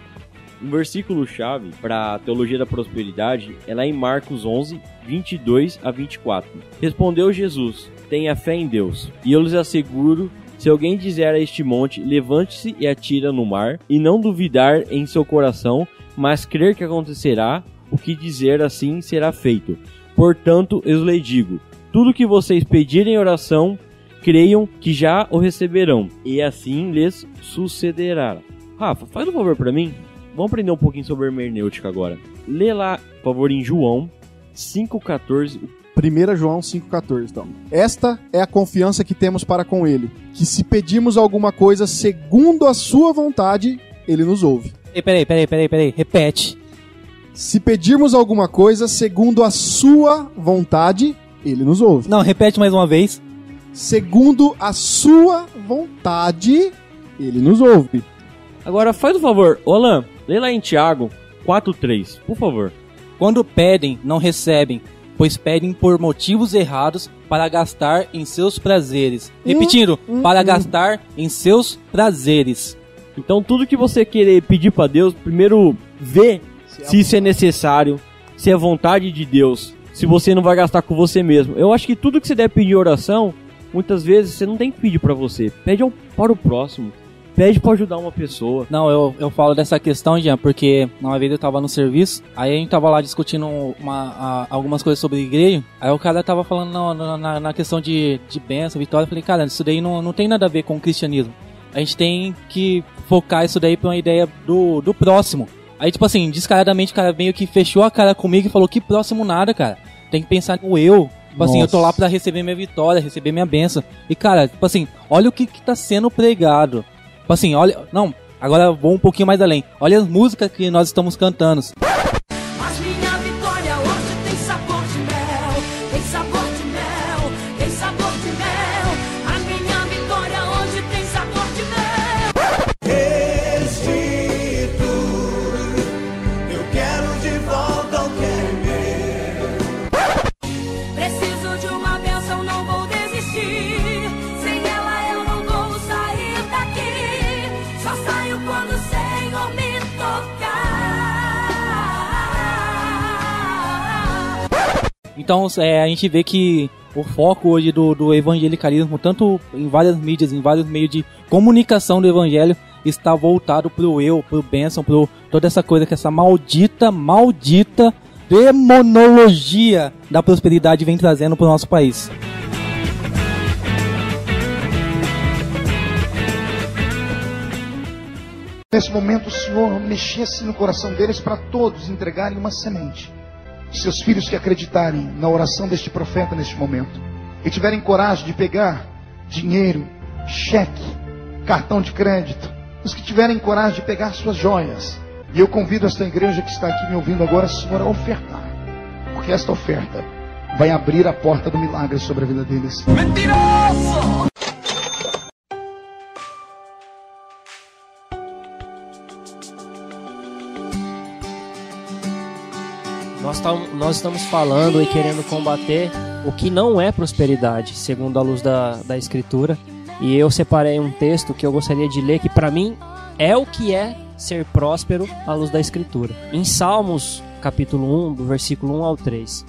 Um versículo-chave para a teologia da prosperidade é lá em Marcos 11, 22 a 24. Respondeu Jesus, tenha fé em Deus, e eu lhes asseguro, se alguém dizer a este monte, levante-se e atira no mar, e não duvidar em seu coração, mas crer que acontecerá, o que dizer assim será feito. Portanto, eu lhes digo, tudo que vocês pedirem em oração, creiam que já o receberão, e assim lhes sucederá. Rafa, faz um favor para mim. Vamos aprender um pouquinho sobre hermenêutica agora. Lê lá, por favor, em João 5,14. 1 João 5,14, então. Esta é a confiança que temos para com ele, que se pedirmos alguma coisa segundo a sua vontade, ele nos ouve. Peraí, repete. Se pedirmos alguma coisa segundo a sua vontade, ele nos ouve. Não, repete mais uma vez. Segundo a sua vontade, ele nos ouve. Agora, faz um favor, Alan, lê lá em Tiago 4,3, por favor. Quando pedem, não recebem, pois pedem por motivos errados para gastar em seus prazeres. Repetindo, para gastar em seus prazeres. Então, tudo que você querer pedir para Deus, primeiro vê se isso é necessário, se é vontade de Deus, se você não vai gastar com você mesmo. Eu acho que tudo que você deve pedir em oração, muitas vezes você não tem que pedir para você, pede para o próximo. Pede pra ajudar uma pessoa. Não, eu falo dessa questão, Jean, porque uma vez eu tava no serviço, aí a gente tava lá discutindo algumas coisas sobre igreja, aí o cara tava falando na questão de bênção, vitória, eu falei, cara, isso daí não tem nada a ver com o cristianismo. A gente tem que focar isso daí pra uma ideia do próximo. Aí, tipo assim, descaradamente o cara meio que fechou a cara comigo e falou, que próximo nada, cara. Tem que pensar no eu. Tipo assim, eu tô lá pra receber minha vitória, receber minha bênção. E, cara, tipo assim, olha o que tá sendo pregado. Tipo assim, olha... Não, agora vou um pouquinho mais além. Olha as músicas que nós estamos cantando. Mas minha vitória hoje tem sabor de mel. Tem sabor de mel. Tem sabor de mel. A minha vitória hoje tem sabor de mel. Restitui. Eu quero de volta o que é meu. Preciso de uma bênção, não vou desistir. Sem ela eu não vou sair daqui. Só saio quando o Senhor me tocar. Então, a gente vê que o foco hoje do evangelicalismo, tanto em várias mídias, em vários meios de comunicação do evangelho, está voltado pro eu, pro bênção, pro toda essa coisa que essa maldita demonologia da prosperidade vem trazendo pro nosso país. Nesse momento o Senhor mexesse no coração deles para todos entregarem uma semente. Seus filhos que acreditarem na oração deste profeta neste momento e tiverem coragem de pegar dinheiro, cheque, cartão de crédito, os que tiverem coragem de pegar suas joias. E eu convido esta igreja que está aqui me ouvindo agora, Senhor, a ofertar, porque esta oferta vai abrir a porta do milagre sobre a vida deles. Mentiroso! Nós estamos falando e querendo combater o que não é prosperidade, segundo a luz da Escritura, E eu separei um texto que eu gostaria de ler, que para mim é o que é ser próspero à luz da Escritura. Em Salmos, capítulo 1, do versículo 1 ao 3.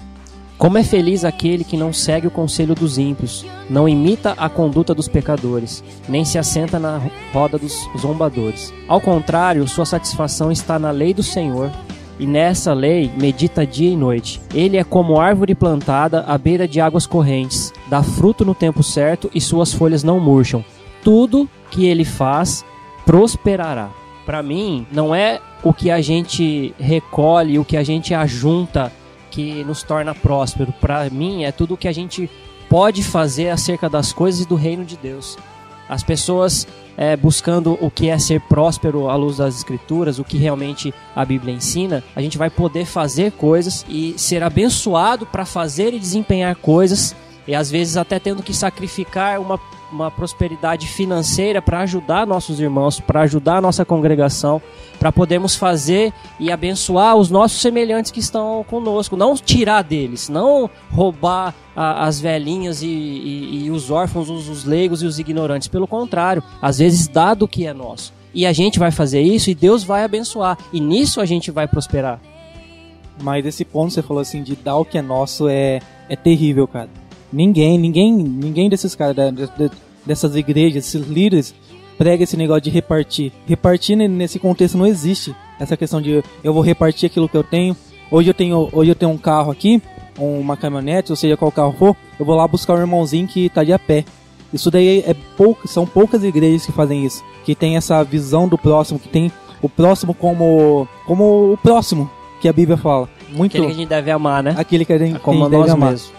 Como é feliz aquele que não segue o conselho dos ímpios, não imita a conduta dos pecadores, nem se assenta na roda dos zombadores. Ao contrário, sua satisfação está na lei do Senhor, e nessa lei medita dia e noite. Ele é como árvore plantada à beira de águas correntes, dá fruto no tempo certo e suas folhas não murcham. Tudo que ele faz prosperará. Para mim, não é o que a gente recolhe, o que a gente ajunta que nos torna próspero. Para mim, é tudo o que a gente pode fazer acerca das coisas do reino de Deus. As pessoas buscando o que é ser próspero à luz das Escrituras, o que realmente a Bíblia ensina, a gente vai poder fazer coisas e ser abençoado para fazer e desempenhar coisas, e às vezes até tendo que sacrificar uma prosperidade financeira para ajudar nossos irmãos, para ajudar a nossa congregação, para podermos fazer e abençoar os nossos semelhantes que estão conosco, não tirar deles, não roubar as velhinhas e os órfãos, os leigos e os ignorantes, pelo contrário, às vezes dá do que é nosso, e a gente vai fazer isso e Deus vai abençoar, e nisso a gente vai prosperar. Mas esse ponto você falou assim, de dar o que é nosso é terrível, cara. Ninguém desses caras, dessas igrejas, desses líderes, prega esse negócio de repartir. Repartir nesse contexto não existe. Essa questão de eu vou repartir aquilo que eu tenho. Hoje eu tenho um carro aqui, uma caminhonete, ou seja, qual carro for, eu vou lá buscar um irmãozinho que tá de a pé. Isso daí são poucas igrejas que fazem isso, que tem essa visão do próximo, que tem o próximo como o próximo que a Bíblia fala. Muito, aquele que a gente deve amar, né? Aquele que a gente como deve nós amar. mesmos.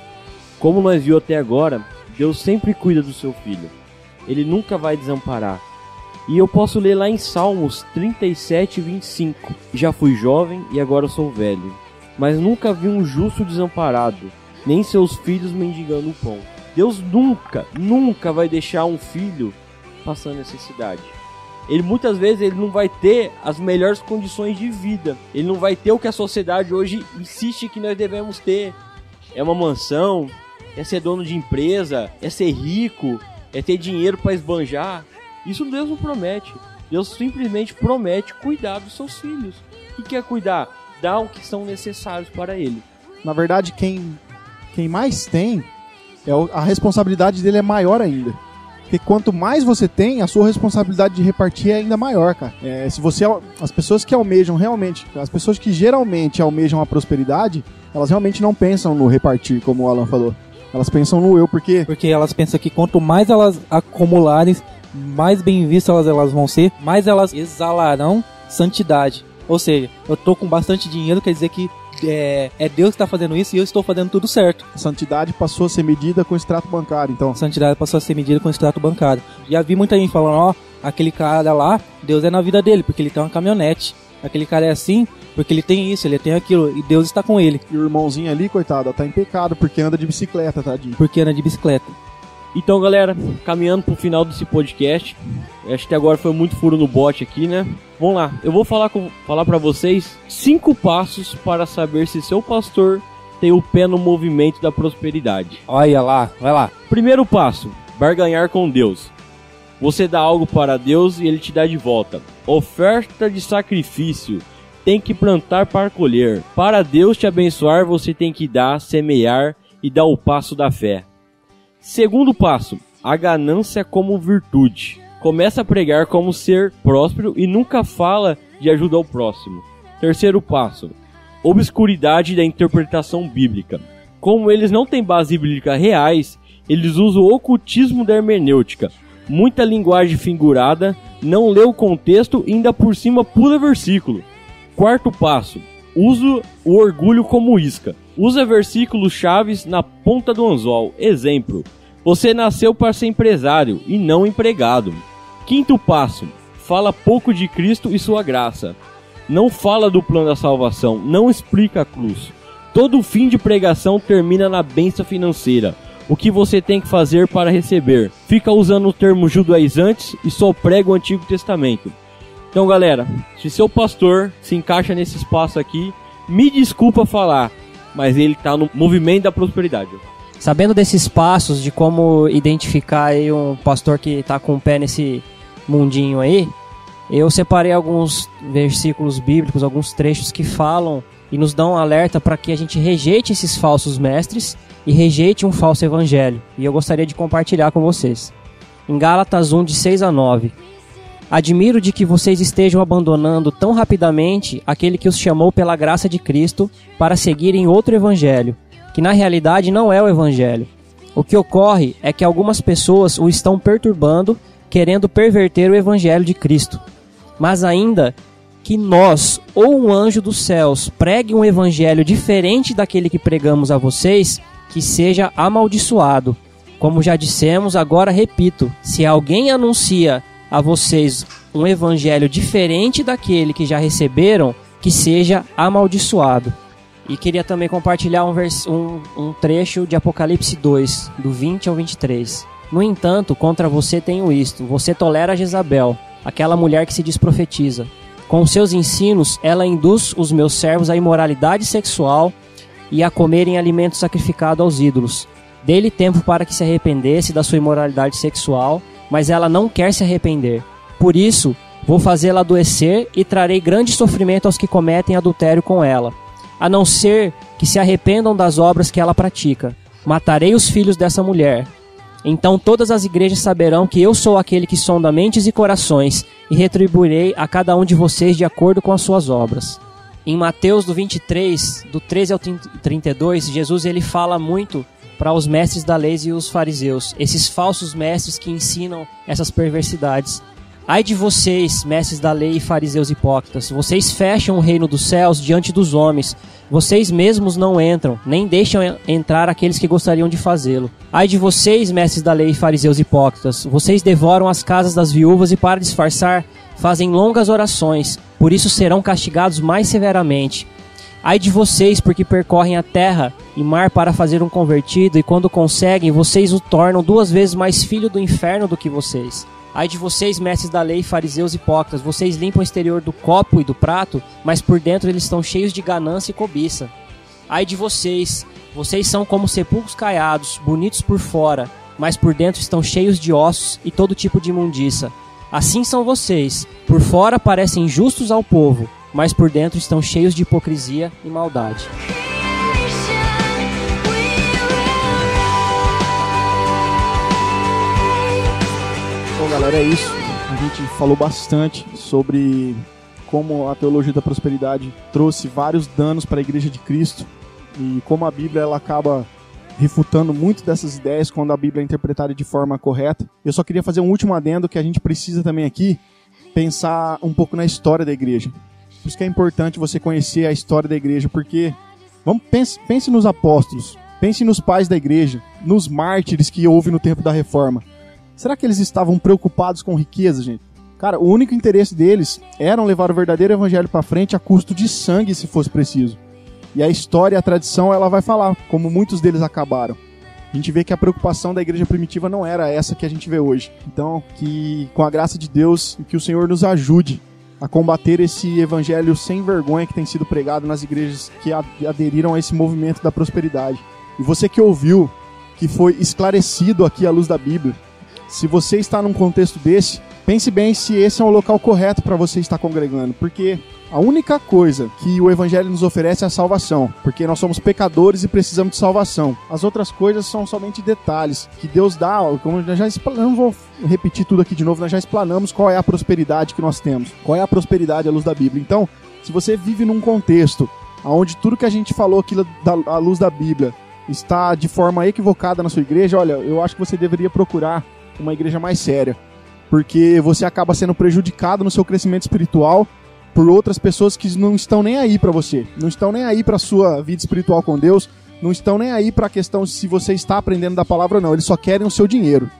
Como nós viu até agora, Deus sempre cuida do seu filho. Ele nunca vai desamparar. E eu posso ler lá em Salmos 37, 25. Já fui jovem e agora sou velho, mas nunca vi um justo desamparado, nem seus filhos mendigando o pão. Deus nunca vai deixar um filho passando necessidade. Muitas vezes ele não vai ter as melhores condições de vida. Ele não vai ter o que a sociedade hoje insiste que nós devemos ter. É uma mansão, é ser dono de empresa, é ser rico, é ter dinheiro para esbanjar. Isso Deus não promete. Deus simplesmente promete cuidar dos seus filhos. O que é cuidar? Dar o que são necessários para ele. Na verdade, quem mais tem, a responsabilidade dele é maior ainda. Porque quanto mais você tem, a sua responsabilidade de repartir é ainda maior, cara. As pessoas que almejam realmente, as pessoas que geralmente almejam a prosperidade, elas realmente não pensam no repartir, como o Alan falou. Elas pensam no eu, porque elas pensam que quanto mais elas acumularem, mais bem vistas elas vão ser, mais elas exalarão santidade. Ou seja, eu tô com bastante dinheiro, quer dizer que é Deus que está fazendo isso e eu estou fazendo tudo certo. A santidade passou a ser medida com extrato bancário, então. A santidade passou a ser medida com extrato bancário. Já vi muita gente falando, aquele cara lá, Deus é na vida dele, porque ele tem uma caminhonete. Aquele cara é assim, porque ele tem isso, ele tem aquilo, e Deus está com ele. E o irmãozinho ali, coitado, tá em pecado, porque anda de bicicleta, tadinho. Porque anda de bicicleta. Então, galera, caminhando pro final desse podcast, acho que agora foi muito furo no bote aqui, né? Vamos lá, eu vou falar pra vocês 5 passos para saber se seu pastor tem o pé no movimento da prosperidade. Olha lá, vai lá. Primeiro passo, barganhar com Deus. Você dá algo para Deus e Ele te dá de volta. Oferta de sacrifício. Tem que plantar para colher. Para Deus te abençoar, você tem que dar, semear e dar o passo da fé. Segundo passo, a ganância como virtude. Começa a pregar como ser próspero e nunca fala de ajuda ao próximo. Terceiro passo, obscuridade da interpretação bíblica. Como eles não têm base bíblica reais, eles usam o ocultismo da hermenêutica. Muita linguagem figurada, não lê o contexto e ainda por cima pula versículo. Quarto passo, usa o orgulho como isca. Usa versículos chaves na ponta do anzol. Exemplo, você nasceu para ser empresário e não empregado. Quinto passo, fala pouco de Cristo e sua graça. Não fala do plano da salvação, não explica a cruz. Todo fim de pregação termina na bênção financeira. O que você tem que fazer para receber? Fica usando o termo judaizantes e só prega o Antigo Testamento. Então, galera, se seu pastor se encaixa nesse espaço aqui, me desculpa falar, mas ele está no movimento da prosperidade. Sabendo desses passos de como identificar aí um pastor que está com o pé nesse mundinho aí, eu separei alguns versículos bíblicos, alguns trechos que falam e nos dão um alerta para que a gente rejeite esses falsos mestres e rejeite um falso evangelho. E eu gostaria de compartilhar com vocês. Em Gálatas 1, de 6 a 9. Admiro de que vocês estejam abandonando tão rapidamente aquele que os chamou pela graça de Cristo para seguirem outro evangelho, que na realidade não é o evangelho. O que ocorre é que algumas pessoas o estão perturbando, querendo perverter o evangelho de Cristo. Mas ainda que nós ou um anjo dos céus pregue um evangelho diferente daquele que pregamos a vocês, que seja amaldiçoado. Como já dissemos, agora repito, se alguém anuncia a vocês um evangelho diferente daquele que já receberam, que seja amaldiçoado. E queria também compartilhar um trecho de Apocalipse 2, do 20 ao 23. No entanto, contra você tenho isto, você tolera Jezabel, aquela mulher que se diz profetiza. Com seus ensinos, ela induz os meus servos à imoralidade sexual e a comerem alimentos sacrificados aos ídolos. Dê-lhe tempo para que se arrependesse da sua imoralidade sexual, mas ela não quer se arrepender. Por isso, vou fazê-la adoecer e trarei grande sofrimento aos que cometem adultério com ela, a não ser que se arrependam das obras que ela pratica. Matarei os filhos dessa mulher. Então todas as igrejas saberão que eu sou aquele que sonda mentes e corações, e retribuirei a cada um de vocês de acordo com as suas obras. Em Mateus do 23, do 13 ao 32, Jesus ele fala muito para os mestres da lei e os fariseus, esses falsos mestres que ensinam essas perversidades. Ai de vocês, mestres da lei e fariseus hipócritas, vocês fecham o reino dos céus diante dos homens, vocês mesmos não entram, nem deixam entrar aqueles que gostariam de fazê-lo. Ai de vocês, mestres da lei e fariseus hipócritas, vocês devoram as casas das viúvas e para disfarçar, fazem longas orações, por isso serão castigados mais severamente. Ai de vocês, porque percorrem a terra e mar para fazer um convertido, e quando conseguem, vocês o tornam 2 vezes mais filho do inferno do que vocês. Ai de vocês, mestres da lei e fariseus hipócritas, vocês limpam o exterior do copo e do prato, mas por dentro eles estão cheios de ganância e cobiça. Ai de vocês, vocês são como sepulcros caiados, bonitos por fora, mas por dentro estão cheios de ossos e todo tipo de imundícia. Assim são vocês, por fora parecem justos ao povo, mas por dentro estão cheios de hipocrisia e maldade. Bom, galera, é isso. A gente falou bastante sobre como a teologia da prosperidade trouxe vários danos para a Igreja de Cristo e como a Bíblia ela acaba refutando muito dessas ideias quando a Bíblia é interpretada de forma correta. Eu só queria fazer um último adendo que a gente precisa também aqui pensar um pouco na história da igreja. Por isso que é importante você conhecer a história da igreja, porque pense nos apóstolos, pense nos pais da igreja, nos mártires que houve no tempo da Reforma. Será que eles estavam preocupados com riqueza, gente? Cara, o único interesse deles era levar o verdadeiro evangelho para frente a custo de sangue, se fosse preciso. E a história e a tradição, ela vai falar como muitos deles acabaram. A gente vê que a preocupação da igreja primitiva não era essa que a gente vê hoje. Então, que com a graça de Deus, que o Senhor nos ajude a combater esse evangelho sem vergonha que tem sido pregado nas igrejas que aderiram a esse movimento da prosperidade. E você que ouviu, que foi esclarecido aqui à luz da Bíblia, se você está num contexto desse, pense bem se esse é um local correto para você estar congregando, porque a única coisa que o Evangelho nos oferece é a salvação, porque nós somos pecadores e precisamos de salvação. As outras coisas são somente detalhes que Deus dá, como eu não vou repetir tudo aqui de novo, nós já explanamos qual é a prosperidade que nós temos, qual é a prosperidade à luz da Bíblia. Então, se você vive num contexto onde tudo que a gente falou aqui à luz da Bíblia está de forma equivocada na sua igreja, olha, eu acho que você deveria procurar uma igreja mais séria, porque você acaba sendo prejudicado no seu crescimento espiritual por outras pessoas que não estão nem aí para você, não estão nem aí para sua vida espiritual com Deus, não estão nem aí para a questão de se você está aprendendo da palavra ou não, eles só querem o seu dinheiro.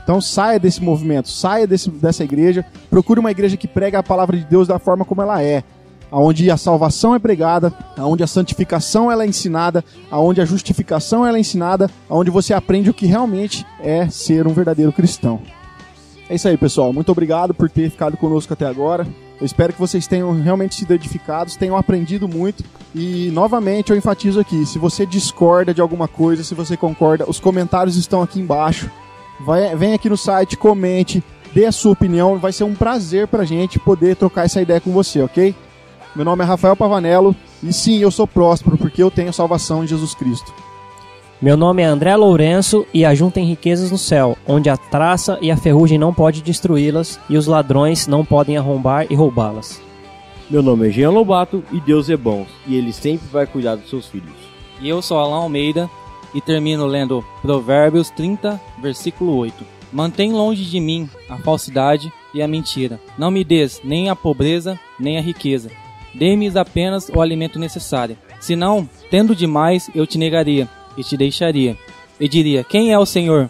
Então saia desse movimento, saia dessa igreja, procure uma igreja que prega a palavra de Deus da forma como ela é, onde a salvação é pregada, onde a santificação ela é ensinada, onde a justificação ela é ensinada, onde você aprende o que realmente é ser um verdadeiro cristão. É isso aí, pessoal. Muito obrigado por ter ficado conosco até agora. Eu espero que vocês tenham realmente sido edificados, tenham aprendido muito E, novamente, eu enfatizo aqui, se você discorda de alguma coisa, se você concorda, os comentários estão aqui embaixo. Vem aqui no site, comente, dê a sua opinião, vai ser um prazer pra gente poder trocar essa ideia com você, ok? Meu nome é Rafael Pavanello e sim, eu sou próspero porque eu tenho salvação em Jesus Cristo. Meu nome é André Lourenço e ajuntem riquezas no céu, onde a traça e a ferrugem não pode destruí-las e os ladrões não podem arrombar e roubá-las. Meu nome é Jean Lobato e Deus é bom e Ele sempre vai cuidar dos seus filhos. E eu sou Alan Almeida e termino lendo Provérbios 30, versículo 8. Mantém longe de mim a falsidade e a mentira. Não me des nem a pobreza nem a riqueza. Dê-me apenas o alimento necessário. Senão, tendo demais, eu te negaria e te deixaria. E diria, quem é o Senhor?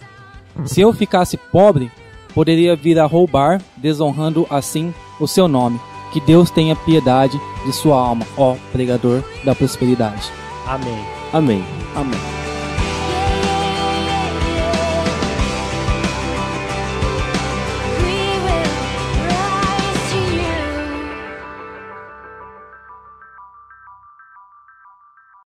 Se eu ficasse pobre, poderia vir a roubar, desonrando assim o seu nome. Que Deus tenha piedade de sua alma, ó pregador da prosperidade. Amém. Amém. Amém.